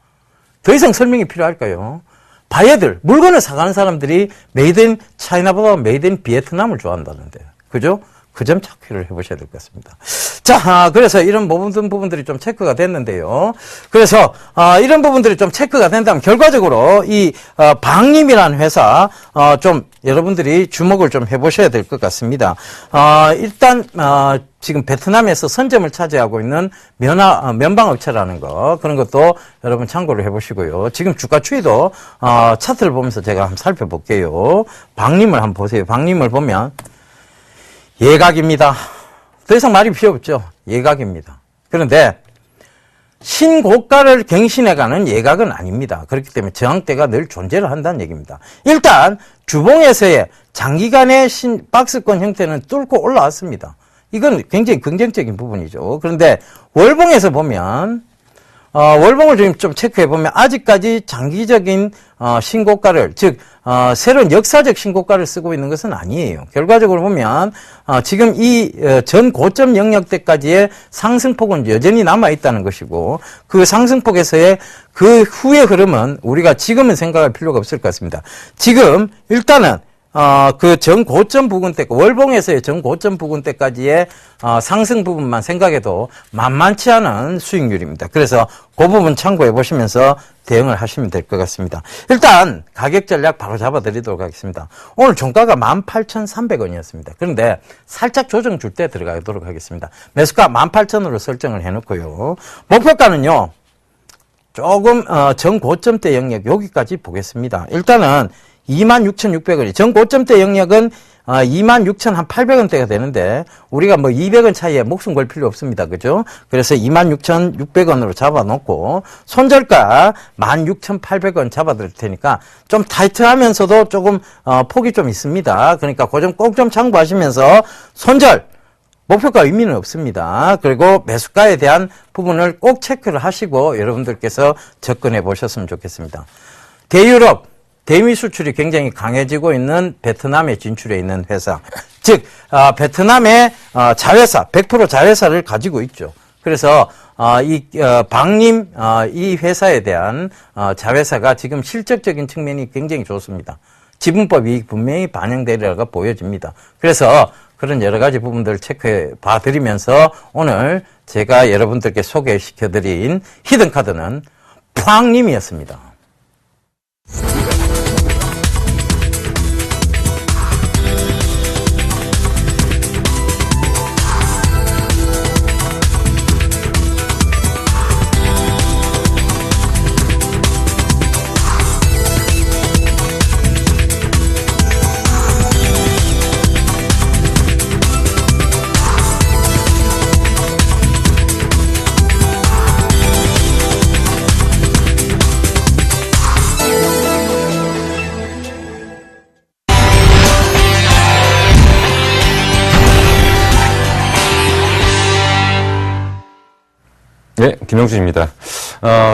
더 이상 설명이 필요할까요? 바이어들, 물건을 사가는 사람들이 메이드 인 차이나보다 메이드 인 비에트남을 좋아한다는데, 그죠? 그 점 체크를 해보셔야 될 것 같습니다. 자, 그래서 이런 모든 부분들이 좀 체크가 됐는데요. 그래서 이런 부분들이 좀 체크가 된다면 결과적으로 이 방림이라는 회사 좀 여러분들이 주목을 좀 해보셔야 될 것 같습니다. 일단 지금 베트남에서 선점을 차지하고 있는 면방업체라는 거, 그런 것도 여러분 참고를 해보시고요. 지금 주가 추이도 차트를 보면서 제가 한번 살펴볼게요. 방림을 한번 보세요. 방림을 보면 예각입니다. 더 이상 말이 필요 없죠. 예각입니다. 그런데 신고가를 갱신해가는 예각은 아닙니다. 그렇기 때문에 저항대가 늘 존재를 한다는 얘기입니다. 일단 주봉에서의 장기간의 박스권 형태는 뚫고 올라왔습니다. 이건 굉장히 긍정적인 부분이죠. 그런데 월봉에서 보면 월봉을 좀 체크해보면 아직까지 장기적인 신고가를, 즉 새로운 역사적 신고가를 쓰고 있는 것은 아니에요. 결과적으로 보면 지금 이 전 고점 영역대까지의 상승폭은 여전히 남아있다는 것이고, 그 상승폭에서의 그 후의 흐름은 우리가 지금은 생각할 필요가 없을 것 같습니다. 지금 일단은 그 전고점 부근대, 월봉에서의 전고점 부근대까지의 상승 부분만 생각해도 만만치 않은 수익률입니다. 그래서 그 부분 참고해 보시면서 대응을 하시면 될 것 같습니다. 일단 가격 전략 바로 잡아드리도록 하겠습니다. 오늘 종가가 18,300원이었습니다. 그런데 살짝 조정 줄 때 들어가도록 하겠습니다. 매수가 18,000원으로 설정을 해놓고요. 목표가는요, 조금 전고점대 영역 여기까지 보겠습니다. 일단은 26,600원이, 전고점대 영역은 26,800원대가 되는데 우리가 뭐 200원 차이에 목숨 걸 필요 없습니다. 그죠? 그래서 26,600원으로 잡아놓고 손절가 16,800원 잡아드릴 테니까 좀 타이트하면서도 조금 폭이 좀 있습니다. 그러니까 그 점 꼭 좀 참고하시면서 손절 목표가 의미는 없습니다. 그리고 매수가에 대한 부분을 꼭 체크를 하시고 여러분들께서 접근해 보셨으면 좋겠습니다. 대유럽 대미 수출이 굉장히 강해지고 있는 베트남에 진출해 있는 회사, 즉 베트남의 자회사, 100% 자회사를 가지고 있죠. 그래서 이 방림 이 회사에 대한 자회사가 지금 실적적인 측면이 굉장히 좋습니다. 지분법 이익 분명히 반영되리라고 보여집니다. 그래서 그런 여러 가지 부분들을 체크해 봐드리면서 오늘 제가 여러분들께 소개시켜드린 히든카드는 방림이었습니다. 네, 김영준입니다.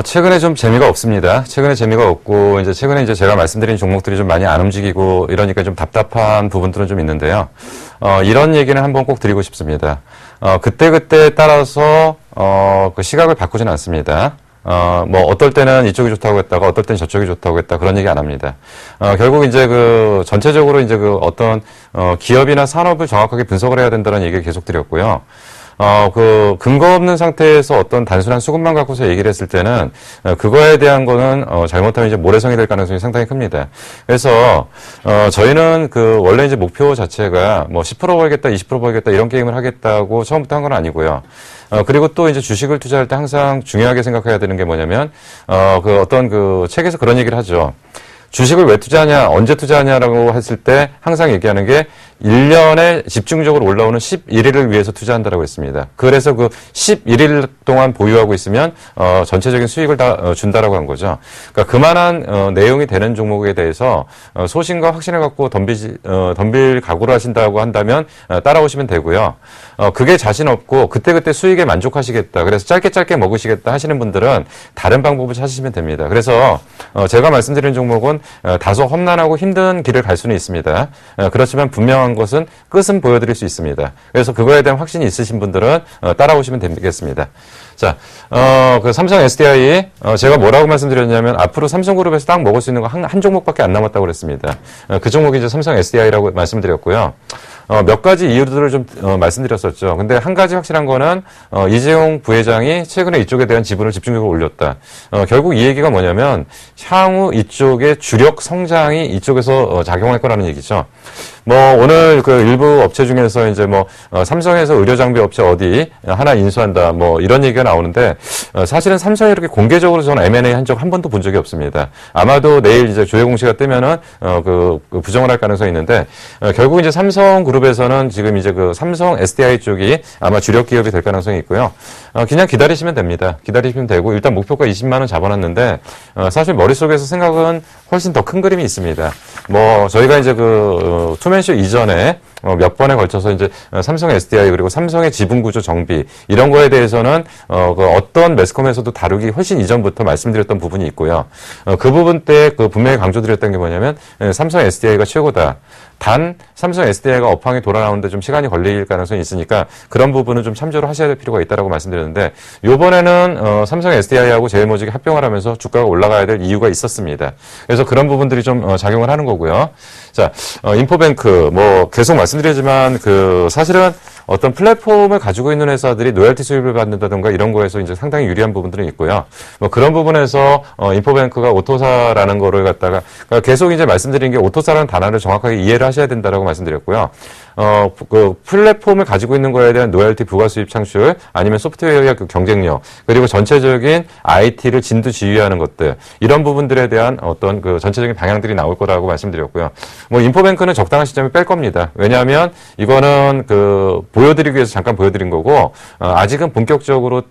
최근에 좀 재미가 없습니다. 최근에 재미가 없고, 최근에 제가 말씀드린 종목들이 좀 많이 안 움직이고, 이러니까 좀 답답한 부분들은 좀 있는데요. 이런 얘기는 한번 꼭 드리고 싶습니다. 그때그때 따라서, 그 시각을 바꾸지는 않습니다. 뭐, 어떨 때는 이쪽이 좋다고 했다가, 어떨 때는 저쪽이 좋다고 했다, 그런 얘기 안 합니다. 결국 전체적으로 어떤, 기업이나 산업을 정확하게 분석을 해야 된다는 얘기를 계속 드렸고요. 그 근거 없는 상태에서 어떤 단순한 수급만 갖고서 얘기를 했을 때는 그거에 대한 거는 잘못하면 이제 모래성이 될 가능성이 상당히 큽니다. 그래서 저희는 그 원래 이제 목표 자체가 뭐 10% 벌겠다, 20% 벌겠다 이런 게임을 하겠다고 처음부터 한 건 아니고요. 그리고 또 이제 주식을 투자할 때 항상 중요하게 생각해야 되는 게 뭐냐면 그 어떤 그 책에서 그런 얘기를 하죠. 주식을 왜 투자하냐, 언제 투자하냐라고 했을 때 항상 얘기하는 게 1년에 집중적으로 올라오는 11일을 위해서 투자한다라고 했습니다. 그래서 그 11일 동안 보유하고 있으면 전체적인 수익을 다 준다라고 한 거죠. 그러니까 그만한 내용이 되는 종목에 대해서 소신과 확신을 갖고 덤빌 각오를 하신다고 한다면 따라오시면 되고요. 그게 자신 없고 그때그때 수익에 만족하시겠다. 그래서 짧게 먹으시겠다 하시는 분들은 다른 방법을 찾으시면 됩니다. 그래서 제가 말씀드린 종목은 다소 험난하고 힘든 길을 갈 수는 있습니다. 그렇지만 분명한 것은 끝은 보여드릴 수 있습니다. 그래서 그거에 대한 확신이 있으신 분들은 따라오시면 되겠습니다. 자, 그 삼성 SDI, 제가 뭐라고 말씀드렸냐면 앞으로 삼성그룹에서 딱 먹을 수 있는 거 한 종목밖에 안 남았다고 그랬습니다. 그 종목이 이제 삼성 SDI라고 말씀드렸고요. 몇 가지 이유들을 좀 말씀드렸었죠. 근데 한 가지 확실한 거는 이재용 부회장이 최근에 이쪽에 대한 지분을 집중적으로 올렸다. 결국 이 얘기가 뭐냐면 향후 이쪽의 주력 성장이 이쪽에서 작용할 거라는 얘기죠. 뭐 오늘 그 일부 업체 중에서 이제 뭐 삼성에서 의료 장비 업체 어디 하나 인수한다 뭐 이런 얘기가 나오는데 사실은 삼성이 이렇게 공개적으로 저는 M&A 한 적 한 번도 본 적이 없습니다. 아마도 내일 이제 조회 공시가 뜨면은 그 부정을 할 가능성이 있는데 결국 이제 삼성그룹에서는 지금 이제 그 삼성 SDI 쪽이 아마 주력 기업이 될 가능성이 있고요. 그냥 기다리시면 됩니다. 기다리시면 되고 일단 목표가 20만 원 잡아놨는데 사실 머릿속에서 생각은 훨씬 더 큰 그림이 있습니다. 뭐 저희가 이제 그 투맨쇼 이전에 몇 번에 걸쳐서 이제 삼성 SDI 그리고 삼성의 지분구조 정비 이런 거에 대해서는 그 어떤 매스컴에서도 다루기 훨씬 이전부터 말씀드렸던 부분이 있고요. 그 부분 때 그 분명히 강조드렸던 게 뭐냐면 삼성 SDI가 최고다. 단 삼성 SDI가 업황에 돌아나오는데 좀 시간이 걸릴 가능성이 있으니까 그런 부분은 좀 참조를 하셔야 될 필요가 있다고 말씀드렸는데 이번에는 삼성 SDI하고 제일모직이 합병을 하면서 주가가 올라가야 될 이유가 있었습니다. 그래서 그런 부분들이 좀 작용을 하는 거고요. 자, 인포뱅크 뭐 계속 말씀드리지만 그 사실은 어떤 플랫폼을 가지고 있는 회사들이 로열티 수입을 받는다든가 이런 거에서 이제 상당히 유리한 부분들은 있고요. 뭐 그런 부분에서 인포뱅크가 오토사라는 거를 갖다가 그러니까 계속 이제 말씀드린 게 오토사라는 단어를 정확하게 이해를 하셔야 된다라고 말씀드렸고요. 그 플랫폼을 가지고 있는 거에 대한 로열티 부가 수입 창출 아니면 소프트웨어의 그 경쟁력 그리고 전체적인 IT를 진두지휘하는 것들 이런 부분들에 대한 어떤 그 전체적인 방향들이 나올 거라고 말씀드렸고요. 뭐 인포뱅크는 적당한 시점에 뺄 겁니다. 왜냐하면 이거는 그 보여드리기 위해서 잠깐 보여드린 거고 아직은 본격적으로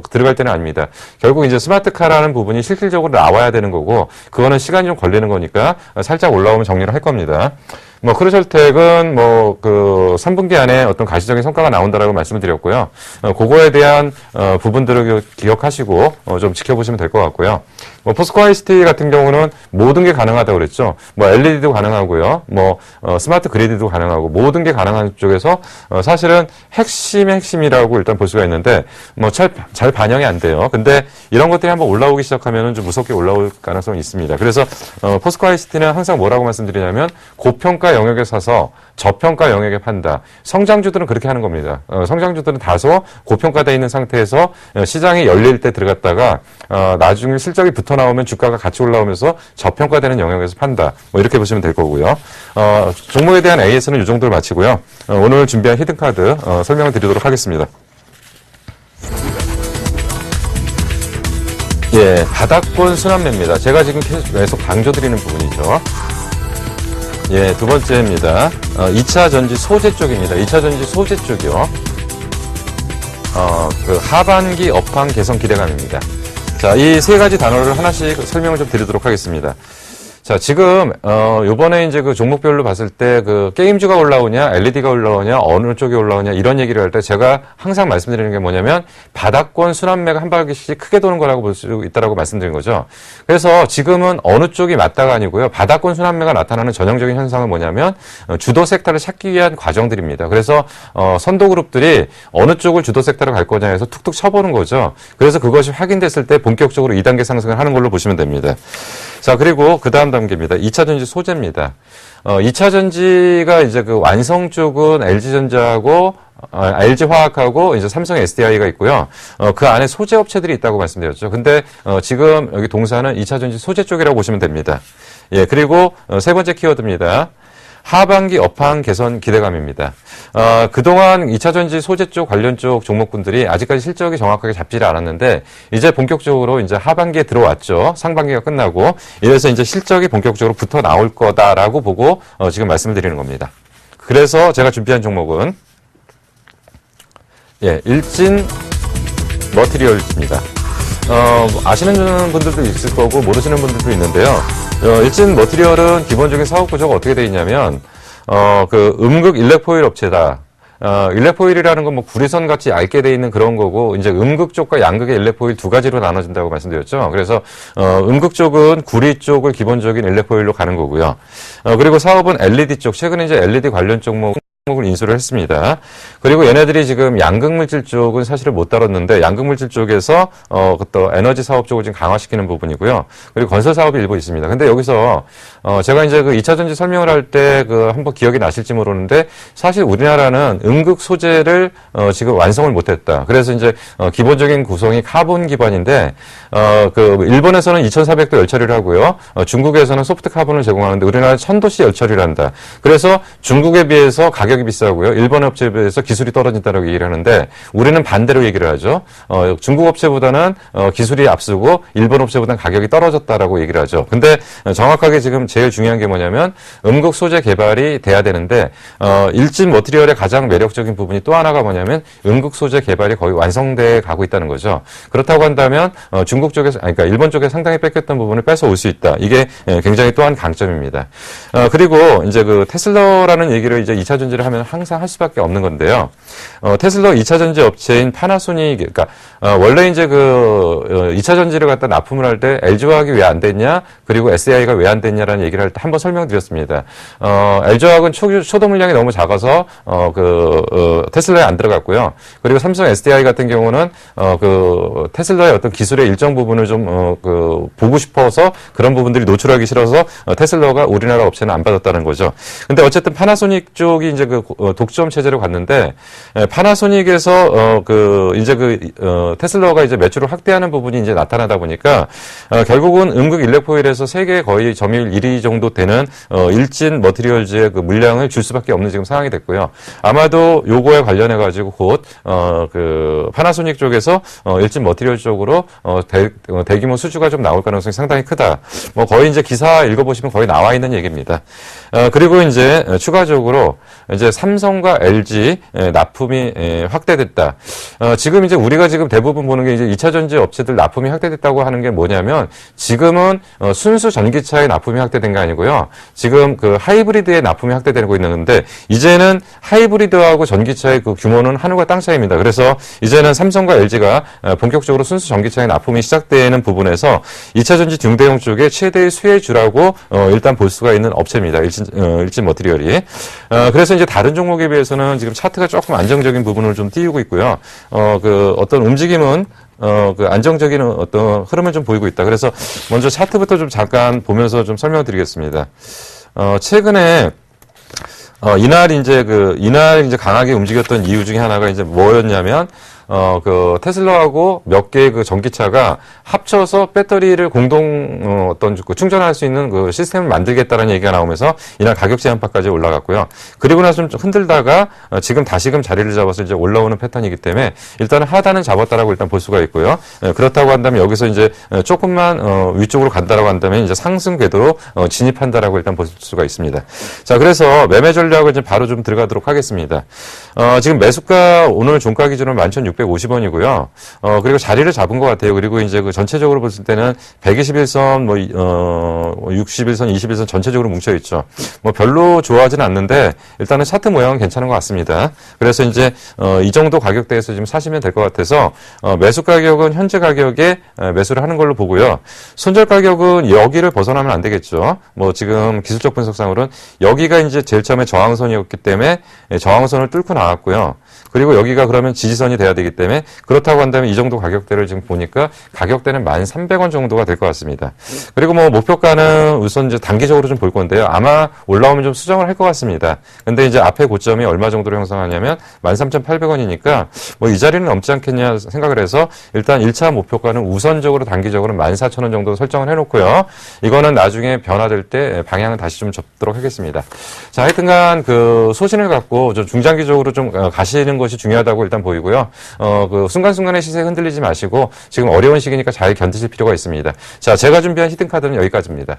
들어갈 때는 아닙니다. 결국 이제 스마트카라는 부분이 실질적으로 나와야 되는 거고 그거는 시간이 좀 걸리는 거니까 살짝 올라오면 정리를 할 겁니다. 뭐 크루셜텍은 뭐 그 3분기 안에 어떤 가시적인 성과가 나온다라고 말씀을 드렸고요. 그거에 대한 부분들을 기억하시고 좀 지켜보시면 될 것 같고요. 뭐 포스코 ICT 같은 경우는 모든 게 가능하다고 그랬죠. 뭐 LED도 가능하고요. 뭐 스마트 그리드도 가능하고 모든 게 가능한 쪽에서 사실은 핵심의 핵심이라고 일단 볼 수가 있는데 뭐 잘 반영이 안 돼요. 근데 이런 것들이 한번 올라오기 시작하면은 좀 무섭게 올라올 가능성이 있습니다. 그래서 포스코 ICT는 항상 뭐라고 말씀드리냐면 고평가 영역에 사서 저평가 영역에 판다. 성장주들은 그렇게 하는 겁니다. 성장주들은 다소 고평가되어 있는 상태에서 시장이 열릴 때 들어갔다가 나중에 실적이 붙어 나오면 주가가 같이 올라오면서 저평가되는 영역에서 판다. 뭐 이렇게 보시면 될 거고요. 종목에 대한 AS는 이 정도로 마치고요. 오늘 준비한 히든카드 설명을 드리도록 하겠습니다. 예, 바닥권 순환매입니다. 제가 지금 계속 강조드리는 부분이죠. 예, 두 번째입니다. 2차 전지 소재 쪽입니다. 2차 전지 소재 쪽이요. 그 하반기 업황 개선 기대감입니다. 자, 이 세 가지 단어를 하나씩 설명을 좀 드리도록 하겠습니다. 자, 지금, 요번에 이제 그 종목별로 봤을 때 그 게임주가 올라오냐, LED가 올라오냐, 어느 쪽이 올라오냐, 이런 얘기를 할 때 제가 항상 말씀드리는 게 뭐냐면 바닥권 순환매가 한 바퀴씩 크게 도는 거라고 볼 수 있다라고 말씀드린 거죠. 그래서 지금은 어느 쪽이 맞다가 아니고요. 바닥권 순환매가 나타나는 전형적인 현상은 뭐냐면 주도 섹터를 찾기 위한 과정들입니다. 그래서, 선도그룹들이 어느 쪽을 주도 섹터로 갈 거냐 해서 툭툭 쳐보는 거죠. 그래서 그것이 확인됐을 때 본격적으로 2단계 상승을 하는 걸로 보시면 됩니다. 자, 그리고 그 다음 단계입니다. 2차 전지 소재입니다. 2차 전지가 이제 그 완성 쪽은 LG전자하고 LG화학하고 이제 삼성 SDI가 있고요. 그 안에 소재 업체들이 있다고 말씀드렸죠. 근데 지금 여기 동사는 2차전지 소재 쪽이라고 보시면 됩니다. 예, 그리고 세 번째 키워드입니다. 하반기 업황 개선 기대감입니다. 그동안 2차전지 소재 쪽 관련 쪽 종목군들이 아직까지 실적이 정확하게 잡지를 않았는데 이제 본격적으로 이제 하반기에 들어왔죠. 상반기가 끝나고 이래서 이제 실적이 본격적으로 붙어 나올 거다라고 보고 지금 말씀을 드리는 겁니다. 그래서 제가 준비한 종목은 예, 일진 머티리얼즈입니다. 아시는 분들도 있을 거고 모르시는 분들도 있는데요. 일진 머티리얼은 기본적인 사업 구조가 어떻게 되어 있냐면 그 음극 일렉포일 업체다. 일렉포일이라는 건 뭐 구리선 같이 얇게 돼 있는 그런 거고 이제 음극 쪽과 양극의 일렉포일 두 가지로 나눠진다고 말씀드렸죠. 그래서 음극 쪽은 구리 쪽을 기본적인 일렉포일로 가는 거고요. 그리고 사업은 LED 쪽, 최근에 이제 LED 관련 종목을 인수를 했습니다. 그리고 얘네들이 지금 양극물질 쪽은 사실은 못 다뤘는데 양극물질 쪽에서 또 에너지 사업 쪽을 지금 강화시키는 부분이고요. 그리고 건설 사업이 일부 있습니다. 근데 여기서 제가 이제 그 2차전지 설명을 할 때 그 한번 기억이 나실지 모르는데 사실 우리나라는 음극 소재를 지금 완성을 못했다. 그래서 이제 기본적인 구성이 카본 기반인데 그 일본에서는 2,400도 열 처리를 하고요. 중국에서는 소프트 카본을 제공하는데 우리나라는 1,000도씨 열 처리를 한다. 그래서 중국에 비해서 가격이 비싸고요. 일본 업체에 비해서 기술이 떨어진다고 얘기를 하는데 우리는 반대로 얘기를 하죠. 중국 업체보다는 기술이 앞서고 일본 업체보다는 가격이 떨어졌다라고 얘기를 하죠. 근데 정확하게 지금 제일 중요한 게 뭐냐면 음극 소재 개발이 돼야 되는데 일진 머티리얼의 가장 매력적인 부분이 또 하나가 뭐냐면 음극 소재 개발이 거의 완성돼 가고 있다는 거죠. 그렇다고 한다면 중국 쪽에서 그러니까 일본 쪽에 상당히 뺏겼던 부분을 뺏어 올 수 있다. 이게 굉장히 또한 강점입니다. 그리고 이제 그 테슬라라는 얘기를 이제 2차 전지를 하면 항상 할 수밖에 없는 건데요. 테슬라 2차 전지 업체인 파나소닉, 그러니까 원래 이제 그 2차 전지를 갖다 납품을 할 때 LG화학이 왜 안 됐냐, 그리고 SAI가 왜 안 됐냐라는 얘기를 할 때 한번 설명드렸습니다. LG화학은 초도 물량이 너무 작아서 테슬라에 안 들어갔고요. 그리고 삼성 SDI 같은 경우는 그 테슬라의 어떤 기술의 일정 부분을 좀 보고 싶어서 그런 부분들이 노출하기 싫어서 테슬라가 우리나라 업체는 안 받았다는 거죠. 근데 어쨌든 파나소닉 쪽이 이제 그 독점 체제로 갔는데 파나소닉에서 테슬라가 이제 매출을 확대하는 부분이 이제 나타나다 보니까 결국은 음극 일렉포일에서 세계 거의 점유율 1위 정도 되는 일진 머티리얼즈의 그 물량을 줄 수밖에 없는 지금 상황이 됐고요. 아마도 요거에 관련해 가지고 곧 파나소닉 쪽에서 일진 머티리얼 쪽으로 대규모 수주가 좀 나올 가능성이 상당히 크다. 뭐 거의 이제 기사 읽어보시면 거의 나와 있는 얘기입니다. 그리고 이제 추가적으로 이제 삼성과 LG 납품이 확대됐다. 지금 이제 우리가 지금 대부분 보는 게 이제 2차 전지 업체들 납품이 확대됐다고 하는 게 뭐냐면 지금은 순수 전기차의 납품이 확대된 게 아니고요. 지금 그 하이브리드의 납품이 확대되고 있는데 이제는 하이브리드하고 전기차의 그 규모는 하늘과 땅 차이입니다. 그래서 이제는 삼성과 LG가 본격적으로 순수 전기차의 납품이 시작되는 부분에서 2차 전지 중대형 쪽에 최대의 수혜주라고 일단 볼 수가 있는 업체입니다. 일진 머티리얼이. 그래서 이제 다른 종목에 비해서는 지금 차트가 조금 안정적인 부분을 좀 띄우고 있고요. 어떤 움직임은 그 안정적인 어떤 흐름을 좀 보이고 있다. 그래서 먼저 차트부터 좀 잠깐 보면서 좀 설명드리겠습니다. 최근에 이날 이제 강하게 움직였던 이유 중에 하나가 이제 뭐였냐면 그 테슬라하고 몇 개의 그 전기차가 합쳐서 배터리를 공동 충전할 수 있는 그 시스템을 만들겠다는 얘기가 나오면서 이날 가격 제한파까지 올라갔고요. 그리고 나서 좀 흔들다가 지금 다시금 자리를 잡아서 이제 올라오는 패턴이기 때문에 일단은 하단은 잡았다라고 일단 볼 수가 있고요. 그렇다고 한다면 여기서 이제 조금만 위쪽으로 간다라고 한다면 이제 상승 궤도로 진입한다라고 일단 볼 수가 있습니다. 자, 그래서 매매 전략을 이제 바로 좀 들어가도록 하겠습니다. 지금 매수가 오늘 종가 기준으로 11,650원이고요. 그리고 자리를 잡은 것 같아요. 그리고 이제 그 전체적으로 봤을 때는 121선, 61선, 21선 전체적으로 뭉쳐있죠. 뭐 별로 좋아하진 않는데 일단은 차트 모양은 괜찮은 것 같습니다. 그래서 이제 이 정도 가격대에서 지금 사시면 될 것 같아서 매수 가격은 현재 가격에 매수를 하는 걸로 보고요. 손절 가격은 여기를 벗어나면 안 되겠죠. 뭐 지금 기술적 분석상으로는 여기가 이제 제일 처음에 저항선이었기 때문에 저항선을 뚫고 나왔고요. 그리고 여기가 그러면 지지선이 돼야 되기 되기 때문에 그렇다고 한다면 이 정도 가격대를 지금 보니까 가격대는 1,300원 정도가 될 것 같습니다. 그리고 뭐 목표가는 우선 이제 단기적으로 좀 볼 건데요. 아마 올라오면 좀 수정을 할 것 같습니다. 근데 이제 앞에 고점이 얼마 정도로 형성하냐면 13,800원이니까 뭐 이 자리는 넘지 않겠냐 생각을 해서 일단 1차 목표가는 우선적으로 단기적으로 14,000원 정도 설정을 해놓고요. 이거는 나중에 변화될 때 방향은 다시 좀 접도록 하겠습니다. 자, 하여튼간 그 소신을 갖고 좀 중장기적으로 좀 가시는 것이 중요하다고 일단 보이고요. 그 순간순간의 시세 흔들리지 마시고 지금 어려운 시기니까 잘 견디실 필요가 있습니다. 자, 제가 준비한 히든카드는 여기까지입니다.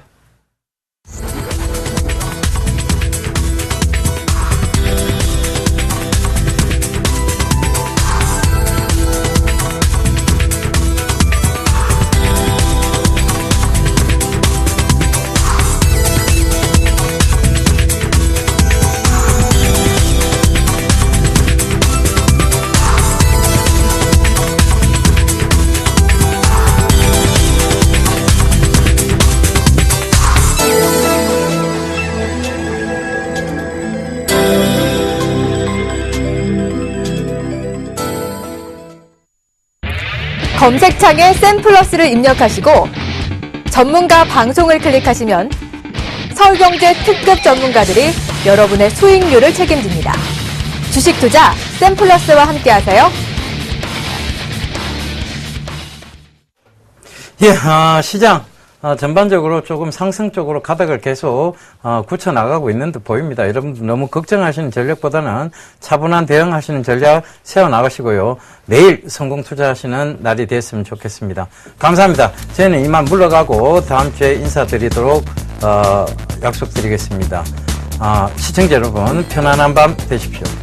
검색창에 샘플러스를 입력하시고 전문가 방송을 클릭하시면 서울경제 특급 전문가들이 여러분의 수익률을 책임집니다. 주식 투자 샘플러스와 함께하세요. 예, 시장 전반적으로 조금 상승 쪽으로 가닥을 계속 굳혀 나가고 있는 듯 보입니다. 여러분들 너무 걱정하시는 전략보다는 차분한 대응하시는 전략 세워 나가시고요. 내일 성공 투자하시는 날이 됐으면 좋겠습니다. 감사합니다. 저희는 이만 물러가고 다음 주에 인사드리도록 약속드리겠습니다. 시청자 여러분 편안한 밤 되십시오.